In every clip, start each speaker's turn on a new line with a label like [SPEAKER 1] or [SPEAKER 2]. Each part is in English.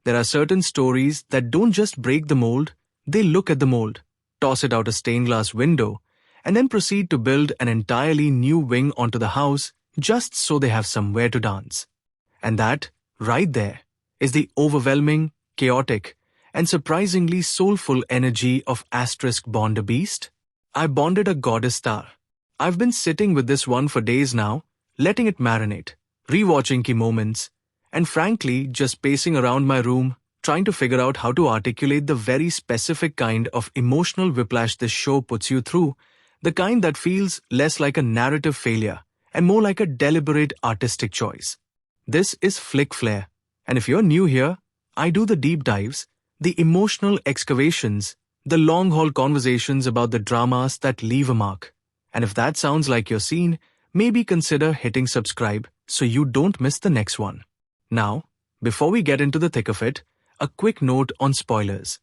[SPEAKER 1] There are certain stories that don't just break the mold, they look at the mold, toss it out a stained glass window, and then proceed to build an entirely new wing onto the house just so they have somewhere to dance. And that, right there, is the overwhelming, chaotic, and surprisingly soulful energy of ** Bond a Beast. I bonded a goddess star. I've been sitting with this one for days now, letting it marinate, rewatching key moments, and frankly just pacing around my room, trying to figure out how to articulate the very specific kind of emotional whiplash this show puts you through, the kind that feels less like a narrative failure and more like a deliberate artistic choice. This is Flick Flair, and if you're new here, I do the deep dives, the emotional excavations, the long-haul conversations about the dramas that leave a mark. And if that sounds like your scene, maybe consider hitting subscribe so you don't miss the next one. Now, before we get into the thick of it, a quick note on spoilers.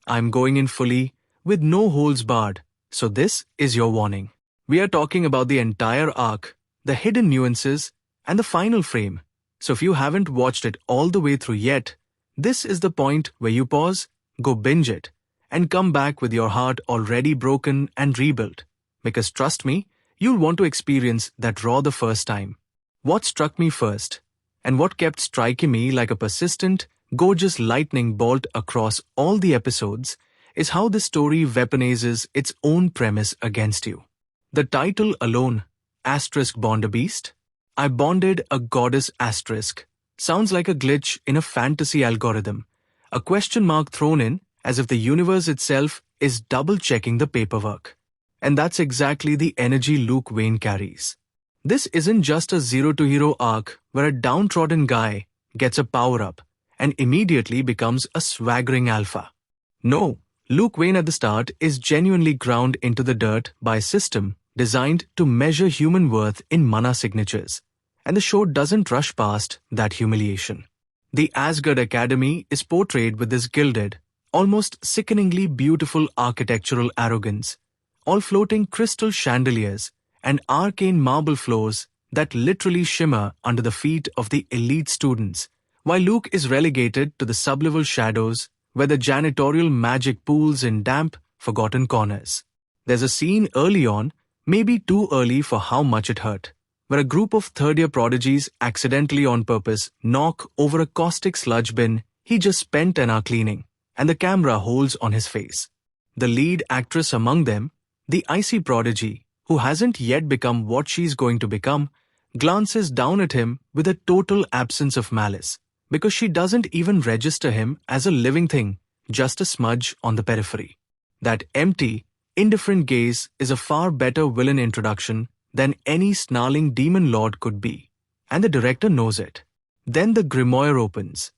[SPEAKER 1] I'm going in fully, with no holds barred, so this is your warning. We are talking about the entire arc, the hidden nuances, and the final frame. So if you haven't watched it all the way through yet, this is the point where you pause, go binge it, and come back with your heart already broken and rebuilt. Because trust me, you'll want to experience that raw the first time. What struck me first, and what kept striking me like a persistent, gorgeous lightning bolt across all the episodes, is how the story weaponizes its own premise against you. The title alone, * Bond a Beast, I bonded a goddess *, sounds like a glitch in a fantasy algorithm, a question mark thrown in as if the universe itself is double-checking the paperwork. And that's exactly the energy Luke Wayne carries. This isn't just a zero-to-hero arc where a downtrodden guy gets a power-up and immediately becomes a swaggering alpha. No, Luke Wayne at the start is genuinely ground into the dirt by a system designed to measure human worth in mana signatures, and the show doesn't rush past that humiliation. The Asgard Academy is portrayed with this gilded, almost sickeningly beautiful architectural arrogance, all floating crystal chandeliers and arcane marble floors that literally shimmer under the feet of the elite students, while Luke is relegated to the sublevel shadows where the janitorial magic pools in damp, forgotten corners. There's a scene early on, maybe too early for how much it hurt, where a group of third-year prodigies accidentally on purpose knock over a caustic sludge bin he just spent an hour cleaning, and the camera holds on his face. The lead actress among them, the icy prodigy, who hasn't yet become what she's going to become, glances down at him with a total absence of malice, because she doesn't even register him as a living thing, just a smudge on the periphery. That empty, indifferent gaze is a far better villain introduction than any snarling demon lord could be, and the director knows it. Then the grimoire opens.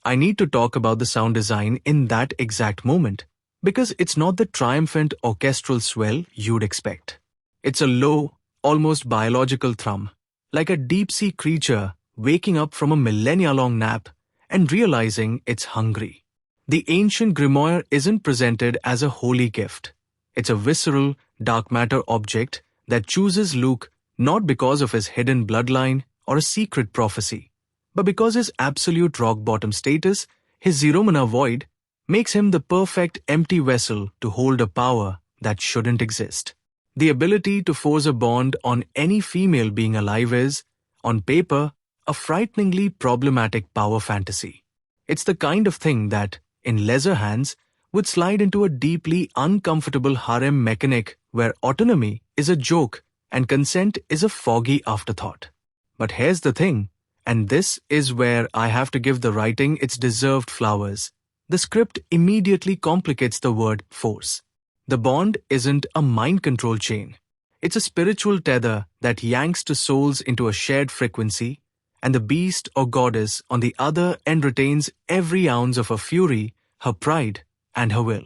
[SPEAKER 1] I need to talk about the sound design in that exact moment, because it's not the triumphant orchestral swell you'd expect. It's a low, almost biological thrum, like a deep-sea creature waking up from a millennia-long nap and realizing it's hungry. The ancient grimoire isn't presented as a holy gift. It's a visceral, dark matter object that chooses Luke not because of his hidden bloodline or a secret prophecy, but because his absolute rock-bottom status, his zero-mana void, makes him the perfect empty vessel to hold a power that shouldn't exist. The ability to force a bond on any female being alive is, on paper, a frighteningly problematic power fantasy. It's the kind of thing that, in lesser hands, would slide into a deeply uncomfortable harem mechanic where autonomy is a joke and consent is a foggy afterthought. But here's the thing, and this is where I have to give the writing its deserved flowers. The script immediately complicates the word force. The bond isn't a mind control chain. It's a spiritual tether that yanks two souls into a shared frequency, and the beast or goddess on the other end retains every ounce of her fury, her pride, and her will.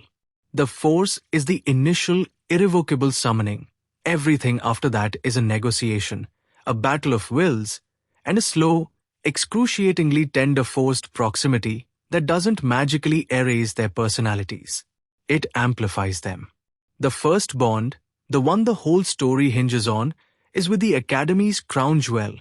[SPEAKER 1] The force is the initial, irrevocable summoning. Everything after that is a negotiation, a battle of wills, and a slow, excruciatingly tender forced proximity that doesn't magically erase their personalities. It amplifies them. The first bond, the one the whole story hinges on, is with the Academy's crown jewel,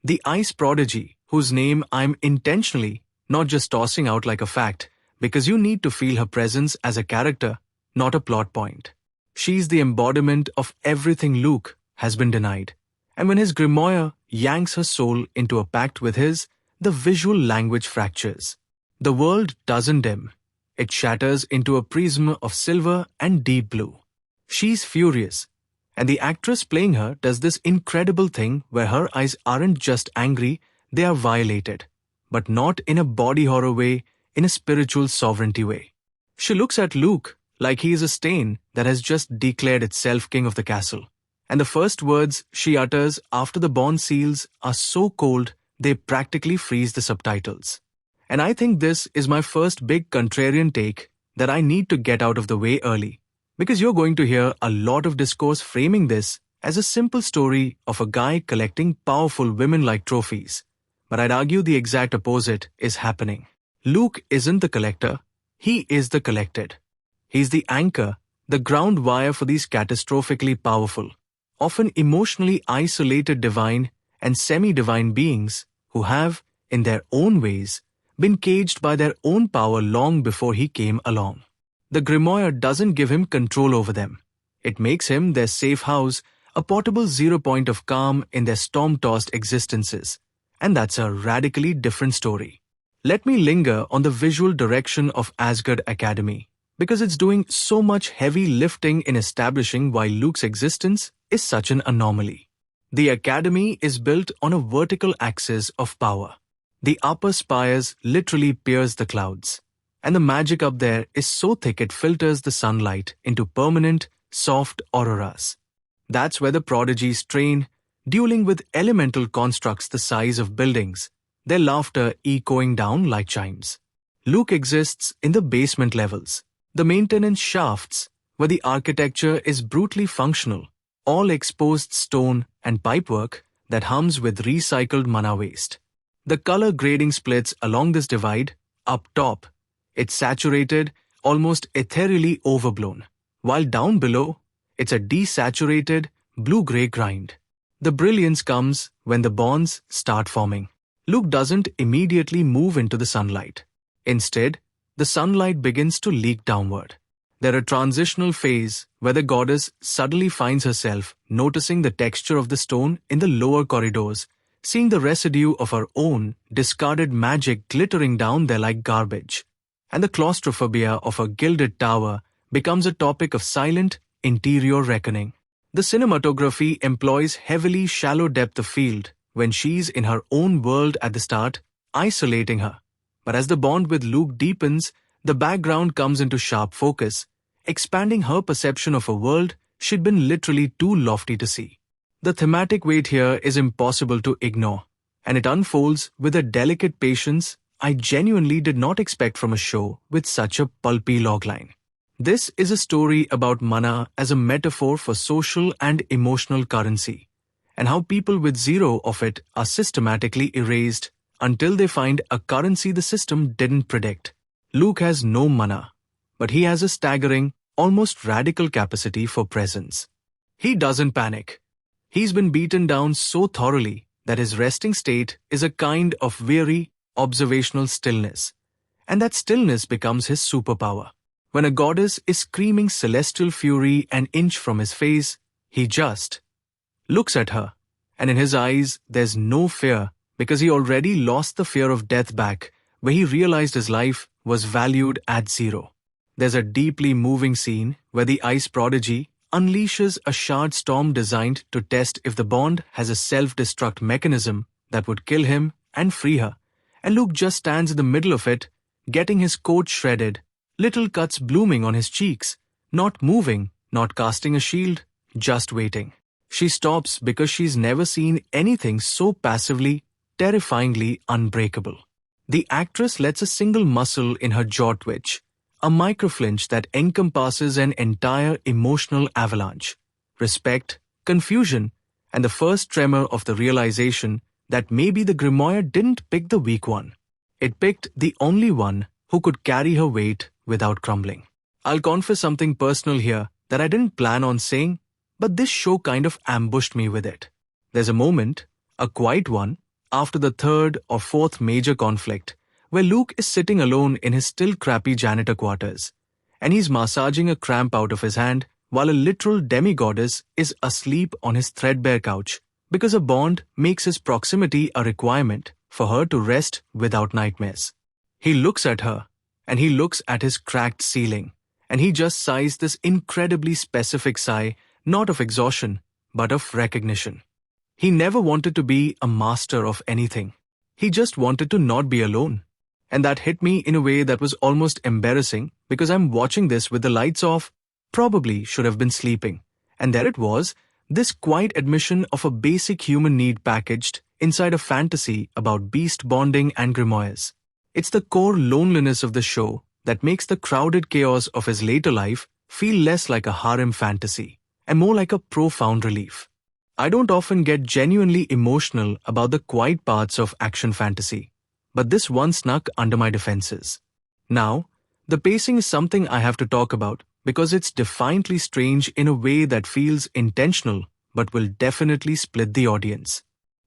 [SPEAKER 1] the ice prodigy, whose name I'm intentionally, not just tossing out like a fact, because you need to feel her presence as a character, not a plot point. She's the embodiment of everything Luke has been denied. And when his grimoire yanks her soul into a pact with his, the visual language fractures. The world doesn't dim. It shatters into a prism of silver and deep blue. She's furious, and the actress playing her does this incredible thing where her eyes aren't just angry, they are violated. But not in a body horror way, in a spiritual sovereignty way. She looks at Luke like he is a stain that has just declared itself king of the castle. And the first words she utters after the bond seals are so cold they practically freeze the subtitles. And I think this is my first big contrarian take that I need to get out of the way early, because you're going to hear a lot of discourse framing this as a simple story of a guy collecting powerful women-like trophies. But I'd argue the exact opposite is happening. Luke isn't the collector, he is the collected. He's the anchor, the ground wire for these catastrophically powerful, often emotionally isolated divine and semi-divine beings who have, in their own ways, been caged by their own power long before he came along. The grimoire doesn't give him control over them. It makes him their safe house, a portable zero point of calm in their storm-tossed existences. And that's a radically different story. Let me linger on the visual direction of Asgard Academy, because it's doing so much heavy lifting in establishing why Luke's existence is such an anomaly. The Academy is built on a vertical axis of power. The upper spires literally pierce the clouds, and the magic up there is so thick it filters the sunlight into permanent, soft auroras. That's where the prodigies train, dueling with elemental constructs the size of buildings, their laughter echoing down like chimes. Luke exists in the basement levels, the maintenance shafts, where the architecture is brutally functional, all exposed stone and pipework that hums with recycled mana waste. The color grading splits along this divide. Up top, it's saturated, almost ethereally overblown, while down below, it's a desaturated, blue-gray grind. The brilliance comes when the bonds start forming. Luke doesn't immediately move into the sunlight. Instead, the sunlight begins to leak downward. There's a transitional phase where the goddess suddenly finds herself noticing the texture of the stone in the lower corridors, seeing the residue of her own discarded magic glittering down there like garbage. And the claustrophobia of her gilded tower becomes a topic of silent, interior reckoning. The cinematography employs heavily shallow depth of field when she's in her own world at the start, isolating her. But as the bond with Luke deepens, the background comes into sharp focus, expanding her perception of a world she'd been literally too lofty to see. The thematic weight here is impossible to ignore, and it unfolds with a delicate patience I genuinely did not expect from a show with such a pulpy logline. This is a story about mana as a metaphor for social and emotional currency, and how people with zero of it are systematically erased until they find a currency the system didn't predict. Luke has no mana, but he has a staggering, almost radical capacity for presence. He doesn't panic. He's been beaten down so thoroughly that his resting state is a kind of weary, observational stillness, and that stillness becomes his superpower. When a goddess is screaming celestial fury an inch from his face, he just looks at her, and in his eyes there's no fear because he already lost the fear of death back where he realized his life was valued at zero. There's a deeply moving scene where the ice prodigy unleashes a shard storm designed to test if the bond has a self-destruct mechanism that would kill him and free her, and Luke just stands in the middle of it, getting his coat shredded, little cuts blooming on his cheeks, not moving, not casting a shield, just waiting. She stops because she's never seen anything so passively, terrifyingly unbreakable. The actress lets a single muscle in her jaw twitch, a microflinch that encompasses an entire emotional avalanche, respect, confusion, and the first tremor of the realization that maybe the grimoire didn't pick the weak one. It picked the only one who could carry her weight without crumbling. I'll confess something personal here that I didn't plan on saying, but this show kind of ambushed me with it. There's a moment, a quiet one, after the third or fourth major conflict, where Luke is sitting alone in his still crappy janitor quarters, and he's massaging a cramp out of his hand while a literal demigoddess is asleep on his threadbare couch because a bond makes his proximity a requirement for her to rest without nightmares. He looks at her, and he looks at his cracked ceiling, and he just sighs this incredibly specific sigh, not of exhaustion, but of recognition. He never wanted to be a master of anything. He just wanted to not be alone. And that hit me in a way that was almost embarrassing because I'm watching this with the lights off, probably should have been sleeping. And there it was, this quiet admission of a basic human need packaged inside a fantasy about beast bonding and grimoires. It's the core loneliness of the show that makes the crowded chaos of his later life feel less like a harem fantasy and more like a profound relief. I don't often get genuinely emotional about the quiet parts of action fantasy, but this one snuck under my defenses. Now, the pacing is something I have to talk about because it's defiantly strange in a way that feels intentional but will definitely split the audience.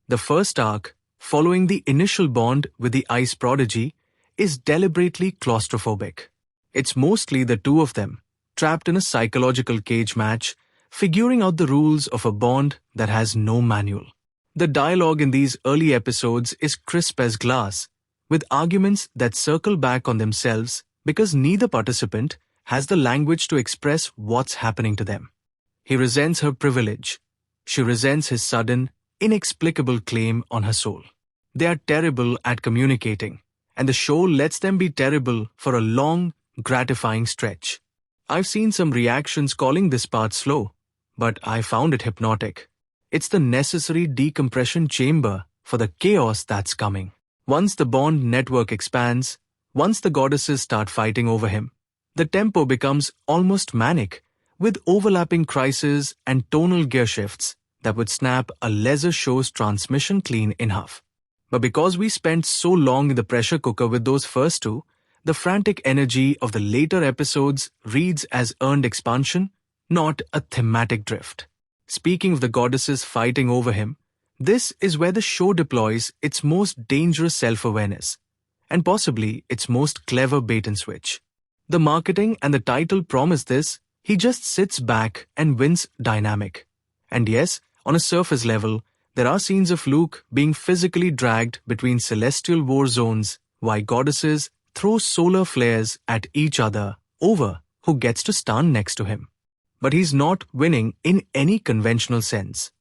[SPEAKER 1] The first arc, following the initial bond with the ice prodigy, is deliberately claustrophobic. It's mostly the two of them, trapped in a psychological cage match, figuring out the rules of a bond that has no manual. The dialogue in these early episodes is crisp as glass, with arguments that circle back on themselves because neither participant has the language to express what's happening to them. He resents her privilege. She resents his sudden, inexplicable claim on her soul. They are terrible at communicating, and the show lets them be terrible for a long, gratifying stretch. I've seen some reactions calling this part slow, but I found it hypnotic. It's the necessary decompression chamber for the chaos that's coming. Once the bond network expands, once the goddesses start fighting over him, the tempo becomes almost manic, with overlapping crises and tonal gear shifts that would snap a lesser show's transmission clean in half. But because we spent so long in the pressure cooker with those first two, the frantic energy of the later episodes reads as earned expansion, not a thematic drift. Speaking of the goddesses fighting over him, this is where the show deploys its most dangerous self-awareness, and possibly its most clever bait-and-switch. The marketing and the title promise this, he just sits back and wins dynamic. And yes, on a surface level, there are scenes of Luke being physically dragged between celestial war zones while goddesses throw solar flares at each other over who gets to stand next to him. But he's not winning in any conventional sense.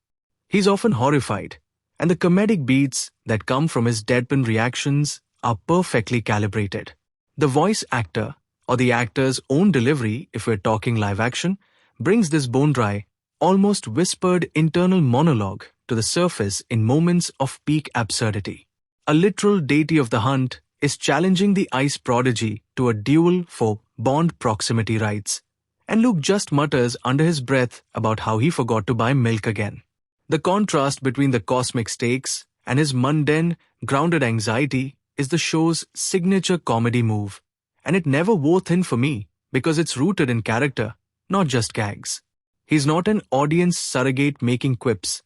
[SPEAKER 1] He's often horrified, and the comedic beats that come from his deadpan reactions are perfectly calibrated. The voice actor, or the actor's own delivery if we're talking live action, brings this bone-dry, almost whispered internal monologue to the surface in moments of peak absurdity. A literal deity of the hunt is challenging the ice prodigy to a duel for bond proximity rights, and Luke just mutters under his breath about how he forgot to buy milk again. The contrast between the cosmic stakes and his mundane, grounded anxiety is the show's signature comedy move, and it never wore thin for me because it's rooted in character, not just gags. He's not an audience surrogate making quips.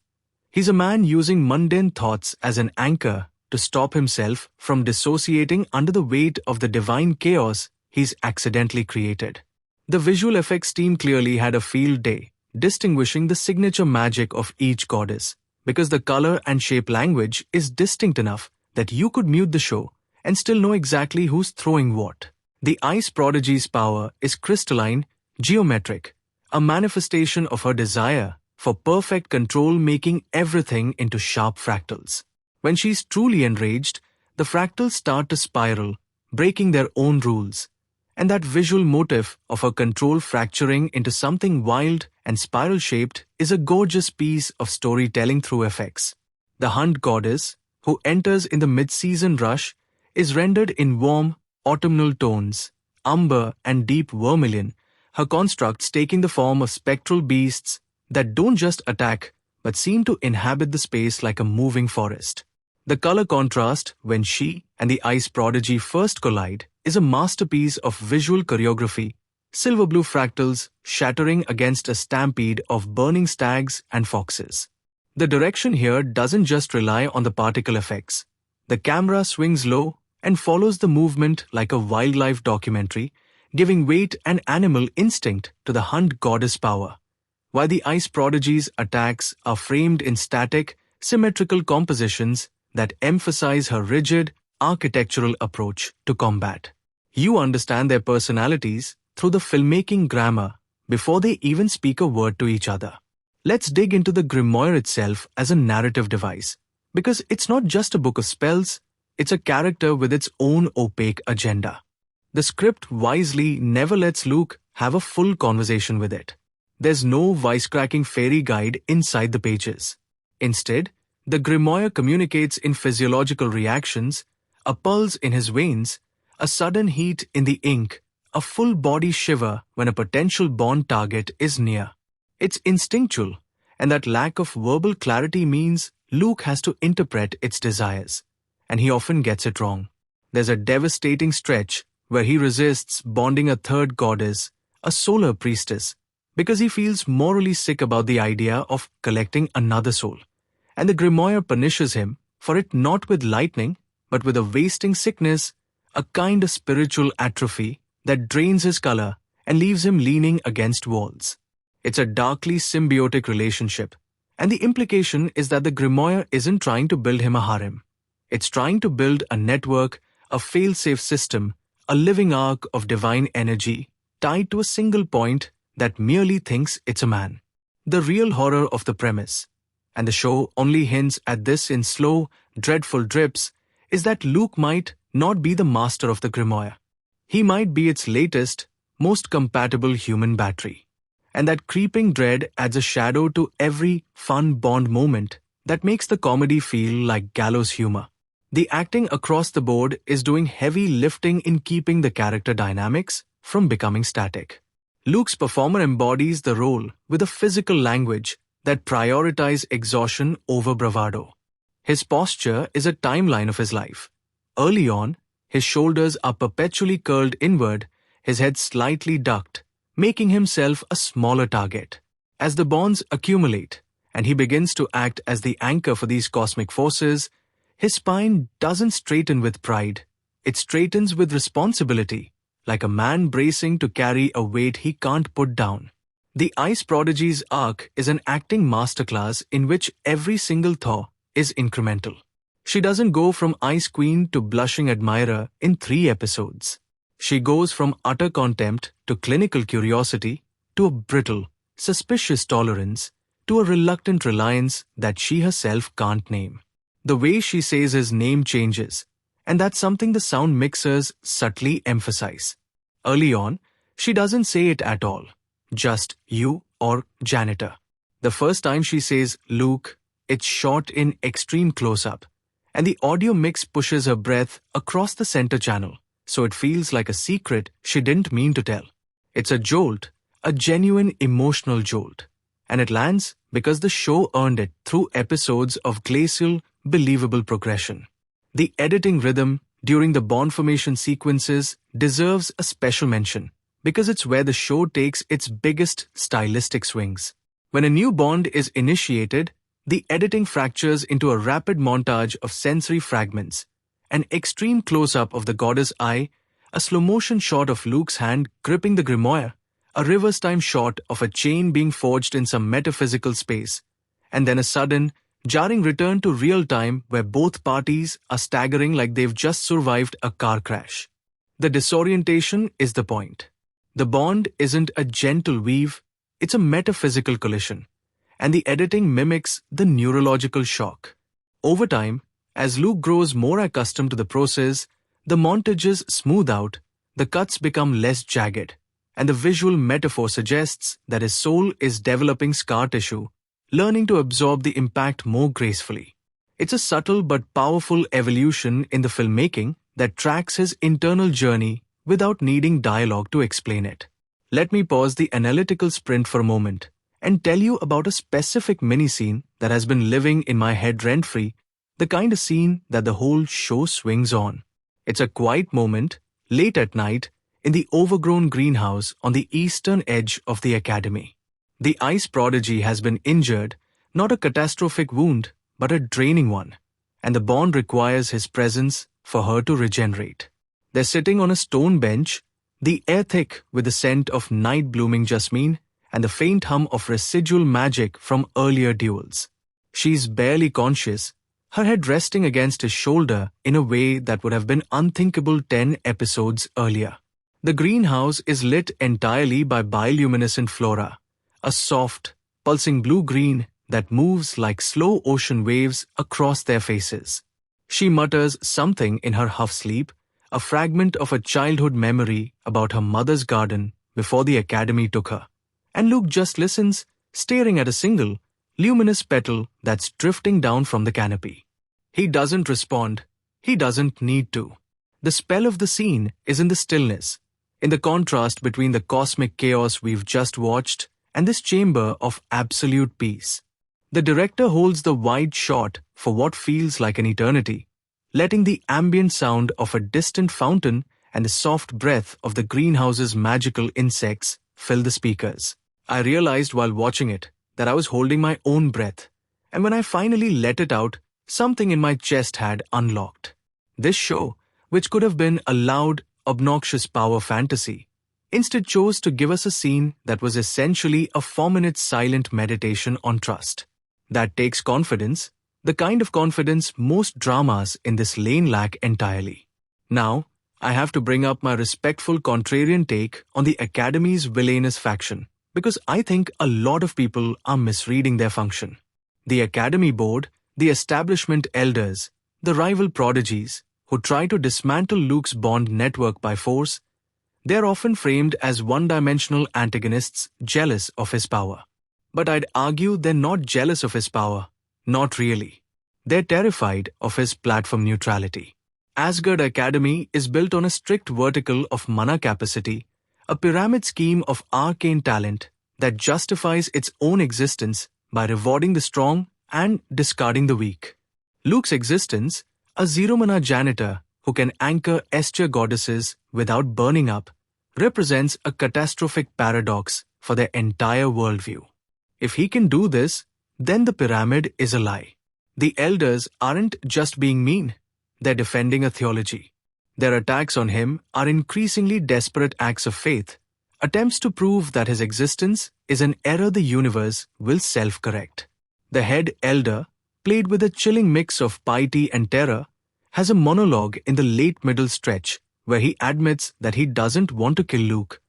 [SPEAKER 1] He's a man using mundane thoughts as an anchor to stop himself from dissociating under the weight of the divine chaos he's accidentally created. The visual effects team clearly had a field day, distinguishing the signature magic of each goddess, because the color and shape language is distinct enough that you could mute the show and still know exactly who's throwing what. The ice prodigy's power is crystalline, geometric, a manifestation of her desire for perfect control, making everything into sharp fractals. When she's truly enraged, the fractals start to spiral, breaking their own rules. And that visual motif of her control fracturing into something wild and spiral-shaped is a gorgeous piece of storytelling through effects. The Hunt goddess, who enters in the mid-season rush, is rendered in warm, autumnal tones, umber and deep vermilion, her constructs taking the form of spectral beasts that don't just attack but seem to inhabit the space like a moving forest. The color contrast when she and the ice prodigy first collide is a masterpiece of visual choreography, silver blue fractals shattering against a stampede of burning stags and foxes. The direction here doesn't just rely on the particle effects. The camera swings low and follows the movement like a wildlife documentary, giving weight and animal instinct to the hunt goddess power. While the ice prodigy's attacks are framed in static, symmetrical compositions that emphasize her rigid, architectural approach to combat. You understand their personalities through the filmmaking grammar before they even speak a word to each other. Let's dig into the grimoire itself as a narrative device, because it's not just a book of spells, it's a character with its own opaque agenda. The script wisely never lets Luke have a full conversation with it. There's no wisecracking fairy guide inside the pages. Instead, the grimoire communicates in physiological reactions, a pulse in his veins, a sudden heat in the ink, a full body shiver when a potential bond target is near. It's instinctual, and that lack of verbal clarity means Luke has to interpret its desires, and he often gets it wrong. There's a devastating stretch where he resists bonding a third goddess, a solar priestess, because he feels morally sick about the idea of collecting another soul. And the grimoire punishes him for it not with lightning, but with a wasting sickness, a kind of spiritual atrophy that drains his color and leaves him leaning against walls. It's a darkly symbiotic relationship, and the implication is that the grimoire isn't trying to build him a harem. It's trying to build a network, a fail-safe system, a living arc of divine energy tied to a single point that merely thinks it's a man. The real horror of the premise, and the show only hints at this in slow, dreadful drips, is that Luke might not be the master of the grimoire. He might be its latest, most compatible human battery. And that creeping dread adds a shadow to every fun Bond moment that makes the comedy feel like gallows humor. The acting across the board is doing heavy lifting in keeping the character dynamics from becoming static. Luke's performer embodies the role with a physical language that prioritizes exhaustion over bravado. His posture is a timeline of his life. Early on, his shoulders are perpetually curled inward, his head slightly ducked, making himself a smaller target. As the bonds accumulate, and he begins to act as the anchor for these cosmic forces, his spine doesn't straighten with pride, it straightens with responsibility, like a man bracing to carry a weight he can't put down. The Ice Prodigy's arc is an acting masterclass in which every single thaw is incremental. She doesn't go from Ice Queen to blushing admirer in 3 episodes. She goes from utter contempt to clinical curiosity to a brittle, suspicious tolerance to a reluctant reliance that she herself can't name. The way she says his name changes, and that's something the sound mixers subtly emphasize. Early on, she doesn't say it at all, just you or janitor. The first time she says Luke, it's shot in extreme close-up, and the audio mix pushes her breath across the center channel, so it feels like a secret she didn't mean to tell. It's a jolt, a genuine emotional jolt, and it lands because the show earned it through episodes of glacial, believable progression. The editing rhythm during the Bond formation sequences deserves a special mention because it's where the show takes its biggest stylistic swings. When a new Bond is initiated, the editing fractures into a rapid montage of sensory fragments, an extreme close-up of the goddess eye, a slow-motion shot of Luke's hand gripping the grimoire, a reverse-time shot of a chain being forged in some metaphysical space, and then a sudden, jarring return to real time where both parties are staggering like they've just survived a car crash. The disorientation is the point. The Bond isn't a gentle weave, it's a metaphysical collision, and the editing mimics the neurological shock. Over time, as Luke grows more accustomed to the process, the montages smooth out, the cuts become less jagged, and the visual metaphor suggests that his soul is developing scar tissue, learning to absorb the impact more gracefully. It's a subtle but powerful evolution in the filmmaking that tracks his internal journey without needing dialogue to explain it. Let me pause the analytical sprint for a moment and tell you about a specific mini-scene that has been living in my head rent-free, the kind of scene that the whole show swings on. It's a quiet moment, late at night, in the overgrown greenhouse on the eastern edge of the academy. The Ice Prodigy has been injured, not a catastrophic wound, but a draining one, and the Bond requires his presence for her to regenerate. They're sitting on a stone bench, the air thick with the scent of night-blooming jasmine and the faint hum of residual magic from earlier duels. She's barely conscious, her head resting against his shoulder in a way that would have been unthinkable 10 episodes earlier. The greenhouse is lit entirely by bioluminescent flora, a soft, pulsing blue-green that moves like slow ocean waves across their faces. She mutters something in her half-sleep, a fragment of a childhood memory about her mother's garden before the academy took her. And Luke just listens, staring at a single, luminous petal that's drifting down from the canopy. He doesn't respond. He doesn't need to. The spell of the scene is in the stillness, in the contrast between the cosmic chaos we've just watched and this chamber of absolute peace. The director holds the wide shot for what feels like an eternity, letting the ambient sound of a distant fountain and the soft breath of the greenhouse's magical insects fill the speakers. I realized while watching it that I was holding my own breath, and when I finally let it out, something in my chest had unlocked. This show, which could have been a loud, obnoxious power fantasy, instead chose to give us a scene that was essentially a 4-minute silent meditation on trust. That takes confidence, the kind of confidence most dramas in this lane lack entirely. Now, I have to bring up my respectful contrarian take on the Academy's villainous faction, because I think a lot of people are misreading their function. The Academy Board, the establishment elders, the rival prodigies, who try to dismantle Luke's bond network by force, they're often framed as one-dimensional antagonists jealous of his power. But I'd argue they're not jealous of his power. Not really. They're terrified of his platform neutrality. Asgard Academy is built on a strict vertical of mana capacity, a pyramid scheme of arcane talent that justifies its own existence by rewarding the strong and discarding the weak. Luke's existence, a zero-mana janitor who can anchor S-tier goddesses without burning up, represents a catastrophic paradox for their entire worldview. If he can do this, then the pyramid is a lie. The elders aren't just being mean, they're defending a theology. Their attacks on him are increasingly desperate acts of faith, attempts to prove that his existence is an error the universe will self-correct. The head elder, played with a chilling mix of piety and terror, has a monologue in the late middle stretch where he admits that he doesn't want to kill Luke.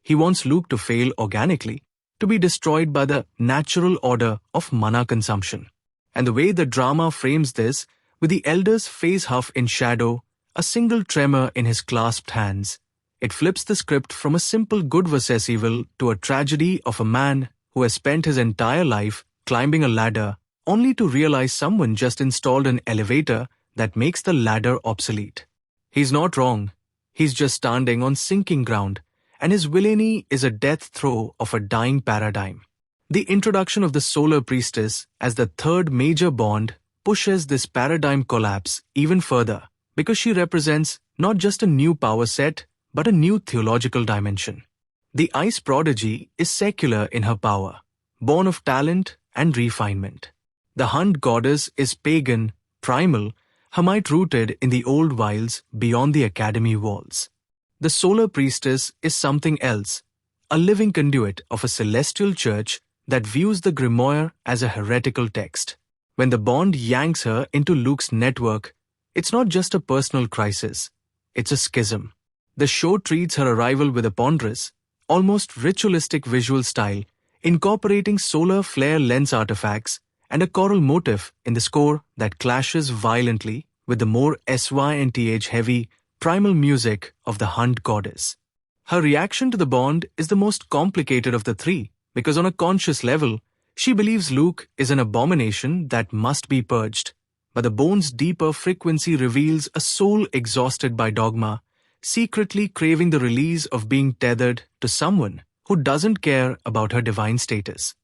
[SPEAKER 1] He wants Luke to fail organically, to be destroyed by the natural order of mana consumption. And the way the drama frames this, with the elder's face half in shadow, a single tremor in his clasped hands, it flips the script from a simple good versus evil to a tragedy of a man who has spent his entire life climbing a ladder only to realize someone just installed an elevator that makes the ladder obsolete. He's not wrong. He's just standing on sinking ground, and his villainy is a death throe of a dying paradigm. The introduction of the Solar Priestess as the third major bond pushes this paradigm collapse even further because she represents not just a new power set but a new theological dimension. The Ice Prodigy is secular in her power, born of talent and refinement. The Hunt Goddess is pagan, primal, Hamite-rooted in the old wilds beyond the Academy walls. The Solar Priestess is something else, a living conduit of a celestial church that views the Grimoire as a heretical text. When the bond yanks her into Luke's network, it's not just a personal crisis, it's a schism. The show treats her arrival with a ponderous, almost ritualistic visual style, incorporating solar flare lens artifacts and a choral motif in the score that clashes violently with the more synth-heavy, primal music of the Hunt Goddess. Her reaction to the bond is the most complicated of the three, because on a conscious level, she believes Luke is an abomination that must be purged. But the bone's deeper frequency reveals a soul exhausted by dogma, secretly craving the release of being tethered to someone who doesn't care about her divine status.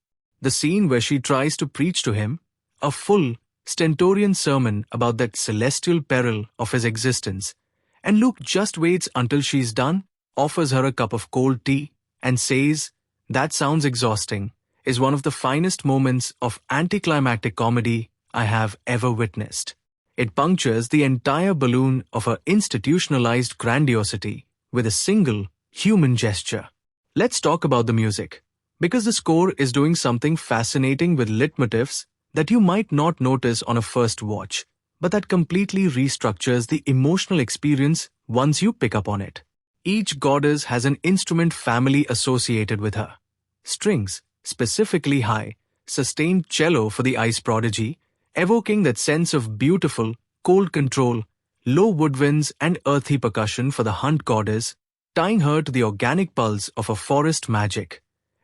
[SPEAKER 1] The scene where she tries to preach to him, a full, stentorian sermon about that celestial peril of his existence, and Luke just waits until she's done, offers her a cup of cold tea, and says, "That sounds exhausting," is one of the finest moments of anticlimactic comedy I have ever witnessed. It punctures the entire balloon of her institutionalized grandiosity with a single human gesture. Let's talk about the music, because the score is doing something fascinating with leitmotifs that you might not notice on a first watch, but that completely restructures the emotional experience once you pick up on it. Each goddess has an instrument family associated with her. Strings, specifically high, sustained cello for the ice prodigy, evoking that sense of beautiful, cold control, low woodwinds and earthy percussion for the hunt goddess, tying her to the organic pulse of a forest magic.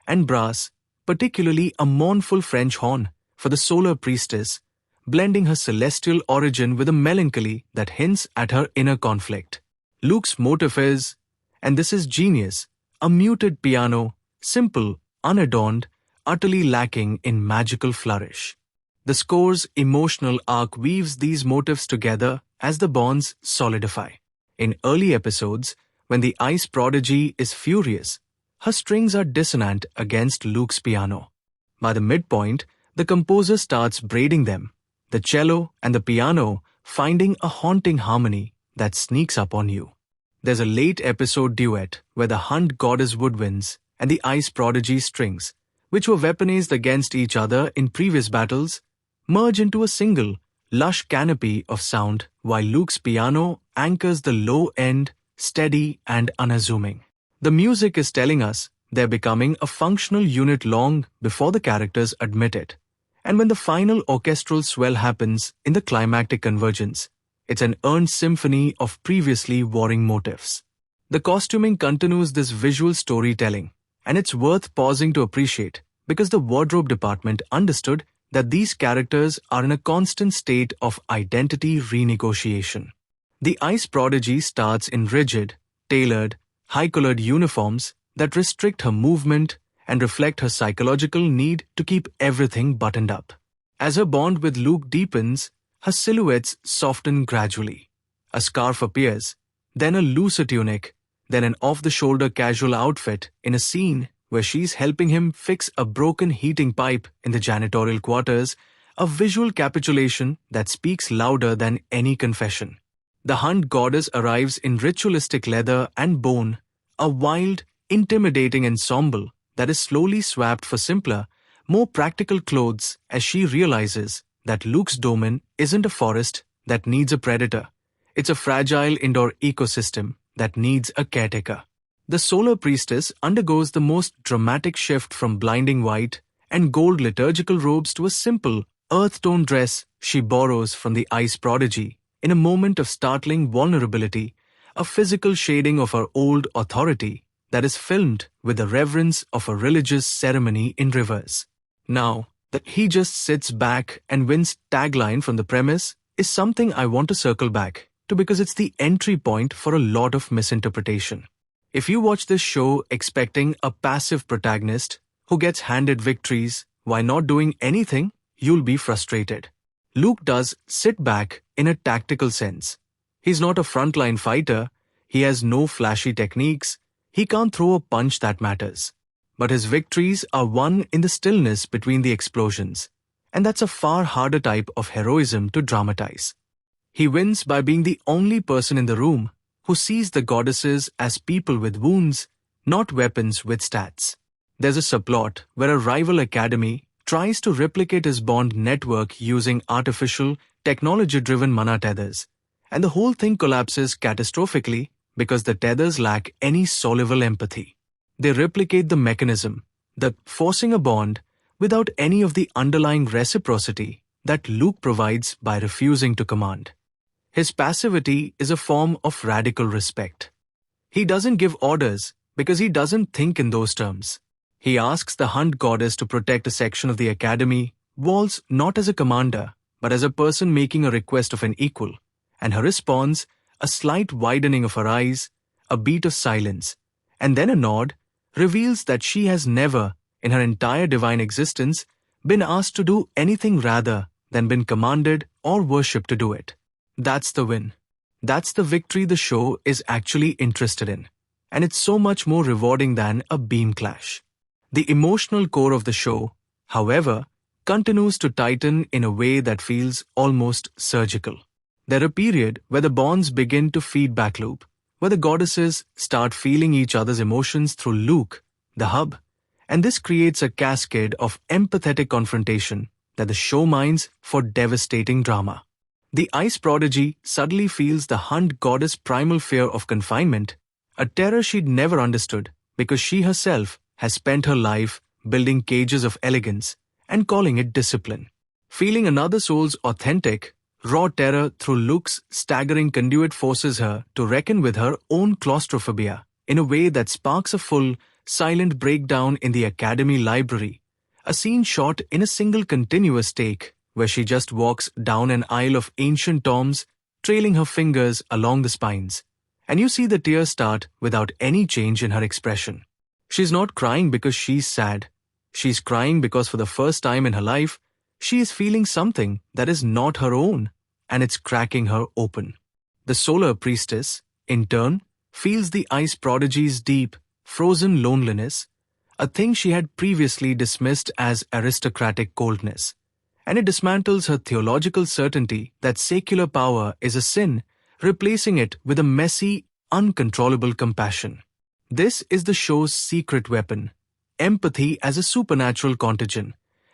[SPEAKER 1] And brass, particularly a mournful French horn for the solar priestess, blending her celestial origin with a melancholy that hints at her inner conflict. Luke's motif is, and this is genius, a muted piano, simple, unadorned, utterly lacking in magical flourish. The score's emotional arc weaves these motifs together as the bonds solidify. In early episodes, when the ice prodigy is furious, her strings are dissonant against Luke's piano. By the midpoint, the composer starts braiding them, the cello and the piano finding a haunting harmony that sneaks up on you. There's a late episode duet where the hunt goddess woodwinds and the ice prodigy strings, which were weaponized against each other in previous battles, merge into a single, lush canopy of sound while Luke's piano anchors the low end, steady and unassuming. The music is telling us they're becoming a functional unit long before the characters admit it. And when the final orchestral swell happens in the climactic convergence, it's an earned symphony of previously warring motifs. The costuming continues this visual storytelling, and it's worth pausing to appreciate because the wardrobe department understood that these characters are in a constant state of identity renegotiation. The ice prodigy starts in rigid, tailored, high-collared uniforms that restrict her movement and reflect her psychological need to keep everything buttoned up. As her bond with Luke deepens, her silhouettes soften gradually. A scarf appears, then a looser tunic, then an off-the-shoulder casual outfit in a scene where she's helping him fix a broken heating pipe in the janitorial quarters, a visual capitulation that speaks louder than any confession. The hunt goddess arrives in ritualistic leather and bone, a wild, intimidating ensemble that is slowly swapped for simpler, more practical clothes as she realizes that Luke's domain isn't a forest that needs a predator. It's a fragile indoor ecosystem that needs a caretaker. The solar priestess undergoes the most dramatic shift from blinding white and gold liturgical robes to a simple, earth-tone dress she borrows from the ice prodigy in a moment of startling vulnerability, a physical shading of her old authority that is filmed with the reverence of a religious ceremony in reverse. Now, that he just sits back and wins tagline from the premise is something I want to circle back to because it's the entry point for a lot of misinterpretation. If you watch this show expecting a passive protagonist who gets handed victories while not doing anything, you'll be frustrated. Luke does sit back in a tactical sense. He's not a frontline fighter, he has no flashy techniques, he can't throw a punch that matters. But his victories are won in the stillness between the explosions, and that's a far harder type of heroism to dramatize. He wins by being the only person in the room who sees the goddesses as people with wounds, not weapons with stats. There's a subplot where a rival academy tries to replicate his bond network using artificial, technology-driven mana tethers, and the whole thing collapses catastrophically because the tethers lack any solvable empathy. They replicate the mechanism, the forcing a bond, without any of the underlying reciprocity that Luke provides by refusing to command. His passivity is a form of radical respect. He doesn't give orders because he doesn't think in those terms. He asks the hunt goddess to protect a section of the academy, walls not as a commander, but as a person making a request of an equal, and her response, a slight widening of her eyes, a beat of silence, and then a nod, reveals that she has never, in her entire divine existence, been asked to do anything rather than been commanded or worshipped to do it. That's the win. That's the victory the show is actually interested in. And it's so much more rewarding than a beam clash. The emotional core of the show, however, continues to tighten in a way that feels almost surgical. There's a period where the bonds begin to feedback loop, where the goddesses start feeling each other's emotions through Luke, the hub, and this creates a cascade of empathetic confrontation that the show mines for devastating drama. The ice prodigy suddenly feels the Hunt goddess' primal fear of confinement, a terror she'd never understood because she herself has spent her life building cages of elegance and calling it discipline. Feeling another soul's authentic, raw terror through Luke's staggering conduit forces her to reckon with her own claustrophobia in a way that sparks a full, silent breakdown in the Academy library, a scene shot in a single continuous take where she just walks down an aisle of ancient tomes, trailing her fingers along the spines, and you see the tears start without any change in her expression. She's not crying because she's sad. She's crying because for the first time in her life, she is feeling something that is not her own, and it's cracking her open. The Solar Priestess, in turn, feels the ice prodigy's deep, frozen loneliness, a thing she had previously dismissed as aristocratic coldness, and it dismantles her theological certainty that secular power is a sin, replacing it with a messy, uncontrollable compassion. This is the show's secret weapon, empathy as a supernatural contagion,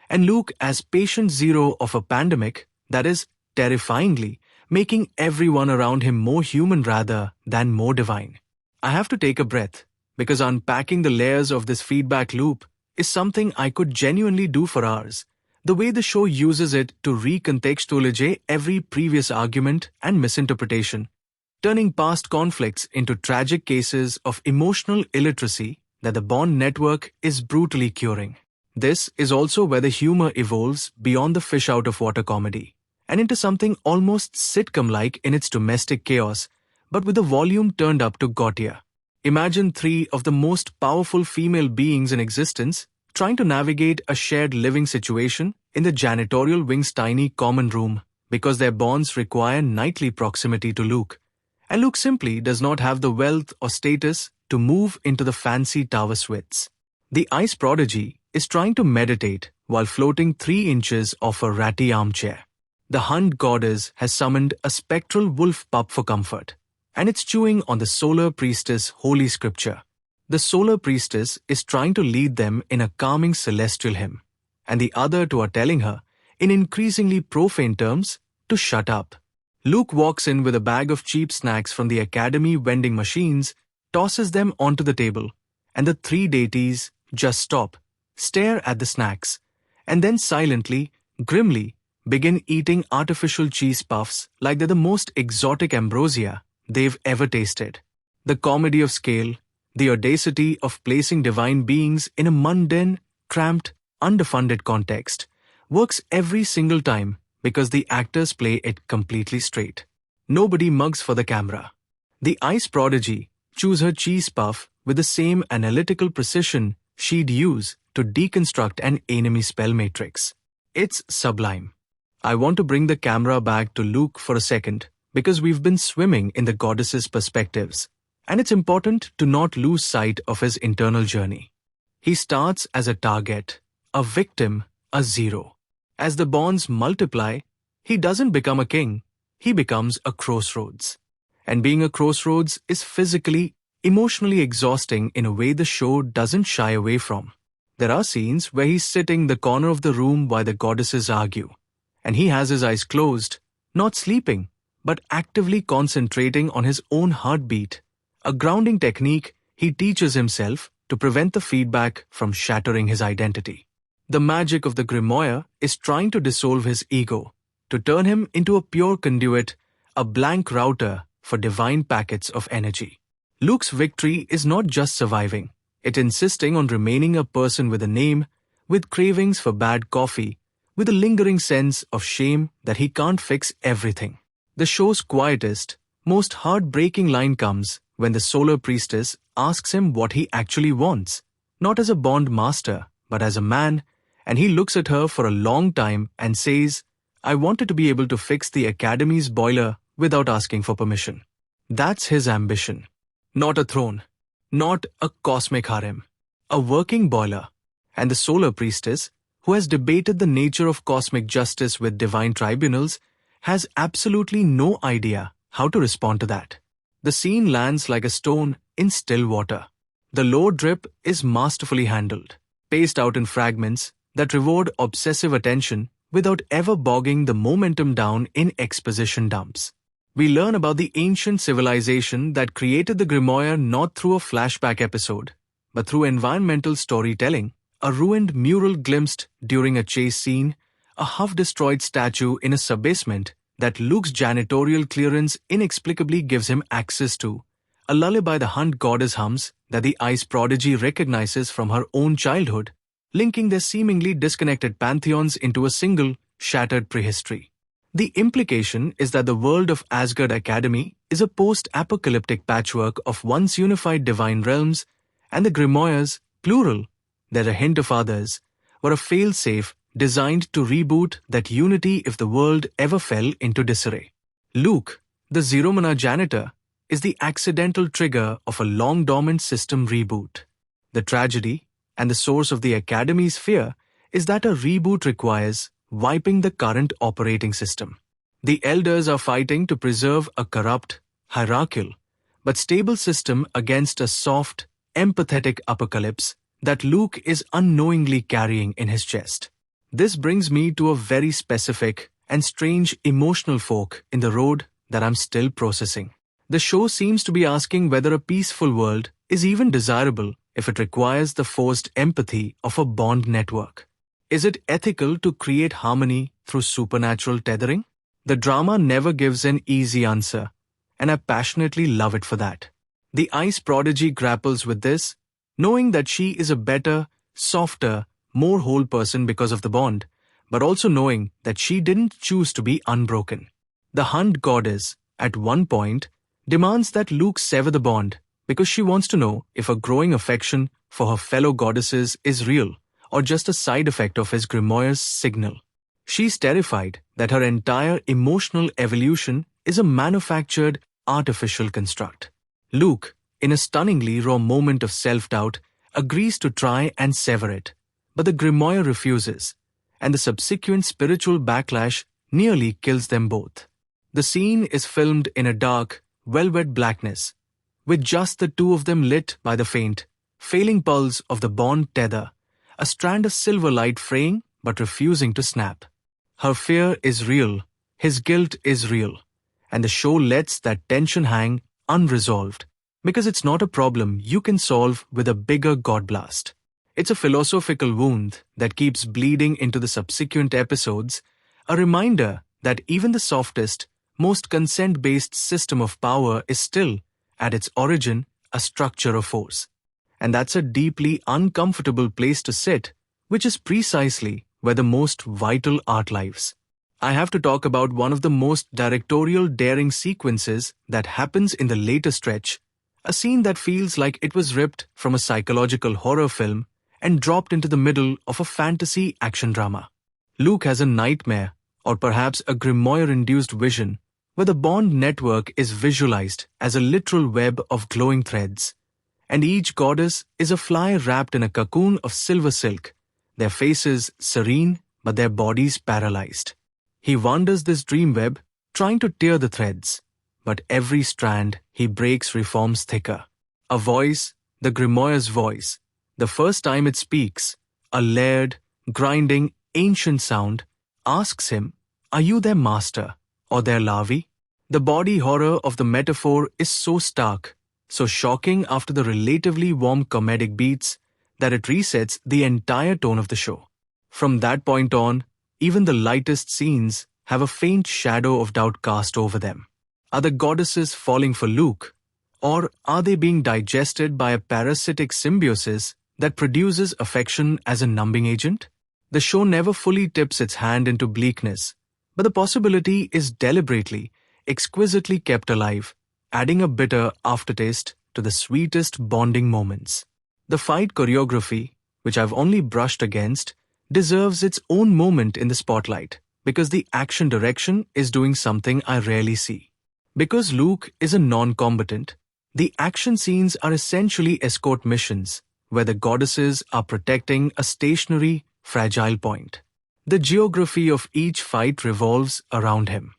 [SPEAKER 1] and Luke as patient zero of a pandemic that is, terrifyingly, making everyone around him more human rather than more divine. I have to take a breath, because unpacking the layers of this feedback loop is something I could genuinely do for hours. The way the show uses it to recontextualize every previous argument and misinterpretation, turning past conflicts into tragic cases of emotional illiteracy that the Bond network is brutally curing. This is also where the humor evolves beyond the fish-out-of-water comedy, and into something almost sitcom-like in its domestic chaos, but with the volume turned up to Gautier. Imagine three of the most powerful female beings in existence trying to navigate a shared living situation in the janitorial wing's tiny common room because their bonds require nightly proximity to Luke, and Luke simply does not have the wealth or status to move into the fancy tower suites. The ice prodigy is trying to meditate while floating 3 inches off a ratty armchair. The Hunt goddess has summoned a spectral wolf pup for comfort, and it's chewing on the Solar Priestess' holy scripture. The Solar Priestess is trying to lead them in a calming celestial hymn, and the other two are telling her, in increasingly profane terms, to shut up. Luke walks in with a bag of cheap snacks from the Academy vending machines, tosses them onto the table, and the 3 deities just stop, stare at the snacks, and then silently, grimly, begin eating artificial cheese puffs like they're the most exotic ambrosia they've ever tasted. The comedy of scale, the audacity of placing divine beings in a mundane, cramped, underfunded context, works every single time because the actors play it completely straight. Nobody mugs for the camera. The ice prodigy chews her cheese puff with the same analytical precision she'd use to deconstruct an enemy spell matrix. It's sublime. I want to bring the camera back to Luke for a second because we've been swimming in the goddess's perspectives, and it's important to not lose sight of his internal journey. He starts as a target, a victim, a zero. As the bonds multiply, he doesn't become a king, he becomes a crossroads. And being a crossroads is physically, emotionally exhausting in a way the show doesn't shy away from. There are scenes where he's sitting in the corner of the room while the goddesses argue, and he has his eyes closed, not sleeping, but actively concentrating on his own heartbeat, a grounding technique he teaches himself to prevent the feedback from shattering his identity. The magic of the Grimoire is trying to dissolve his ego, to turn him into a pure conduit, a blank router for divine packets of energy. Luke's victory is not just surviving, it's insisting on remaining a person with a name, with cravings for bad coffee, with a lingering sense of shame that he can't fix everything. The show's quietest, most heartbreaking line comes when the Solar Priestess asks him what he actually wants, not as a Bond master, but as a man, and he looks at her for a long time and says, "I wanted to be able to fix the Academy's boiler without asking for permission." That's his ambition. Not a throne, not a cosmic harem, a working boiler. And the Solar Priestess, who has debated the nature of cosmic justice with divine tribunals, has absolutely no idea how to respond to that. The scene lands like a stone in still water. The low drip is masterfully handled, paced out in fragments that reward obsessive attention without ever bogging the momentum down in exposition dumps. We learn about the ancient civilization that created the Grimoire not through a flashback episode, but through environmental storytelling, a ruined mural glimpsed during a chase scene, a half-destroyed statue in a subbasement that Luke's janitorial clearance inexplicably gives him access to, a lullaby the Hunt goddess hums that the ice prodigy recognizes from her own childhood, linking their seemingly disconnected pantheons into a single, shattered prehistory. The implication is that the world of Asgard Academy is a post-apocalyptic patchwork of once unified divine realms, and the Grimoires, plural, they're a hint of others, were a fail-safe designed to reboot that unity if the world ever fell into disarray. Luke, the Zeromana janitor, is the accidental trigger of a long-dormant system reboot. The tragedy, and the source of the Academy's fear, is that a reboot requires wiping the current operating system. The Elders are fighting to preserve a corrupt, hierarchical, but stable system against a soft, empathetic apocalypse that Luke is unknowingly carrying in his chest. This brings me to a very specific and strange emotional fork in the road that I'm still processing. The show seems to be asking whether a peaceful world is even desirable if it requires the forced empathy of a bond network. Is it ethical to create harmony through supernatural tethering? The drama never gives an easy answer, and I passionately love it for that. The ice prodigy grapples with this, knowing that she is a better, softer, more whole person because of the bond, but also knowing that she didn't choose to be unbroken. The Hunt goddess, at one point, demands that Luke sever the bond because she wants to know if a growing affection for her fellow goddesses is real or just a side effect of his Grimoire's signal. She's terrified that her entire emotional evolution is a manufactured, artificial construct. Luke, in a stunningly raw moment of self-doubt, agrees to try and sever it, but the Grimoire refuses, and the subsequent spiritual backlash nearly kills them both. The scene is filmed in a dark, velvet blackness, with just the two of them lit by the faint, failing pulse of the bond tether, a strand of silver light fraying but refusing to snap. Her fear is real, his guilt is real, and the show lets that tension hang unresolved because it's not a problem you can solve with a bigger god blast. It's a philosophical wound that keeps bleeding into the subsequent episodes, a reminder that even the softest, most consent-based system of power is still, at its origin, a structure of force. And that's a deeply uncomfortable place to sit, which is precisely where the most vital art lives. I have to talk about one of the most directorial daring sequences that happens in the later stretch, a scene that feels like it was ripped from a psychological horror film and dropped into the middle of a fantasy action drama. Luke has a nightmare, or perhaps a Grimoire-induced vision, where the bond network is visualized as a literal web of glowing threads, and each goddess is a fly wrapped in a cocoon of silver silk, their faces serene but their bodies paralyzed. He wanders this dream web, trying to tear the threads, but every strand he breaks reforms thicker. A voice, the Grimoire's voice, the first time it speaks, a layered, grinding, ancient sound, asks him, "Are you their master, or their larvae?" The body horror of the metaphor is so stark, so shocking after the relatively warm comedic beats, that it resets the entire tone of the show. From that point on, even the lightest scenes have a faint shadow of doubt cast over them. Are the goddesses falling for Luke, or are they being digested by a parasitic symbiosis that produces affection as a numbing agent? The show never fully tips its hand into bleakness, but the possibility is deliberately, exquisitely kept alive, adding a bitter aftertaste to the sweetest bonding moments. The fight choreography, which I've only brushed against, deserves its own moment in the spotlight because the action direction is doing something I rarely see. Because Luke is a non-combatant, the action scenes are essentially escort missions where the goddesses are protecting a stationary, fragile point. The geography of each fight revolves around him.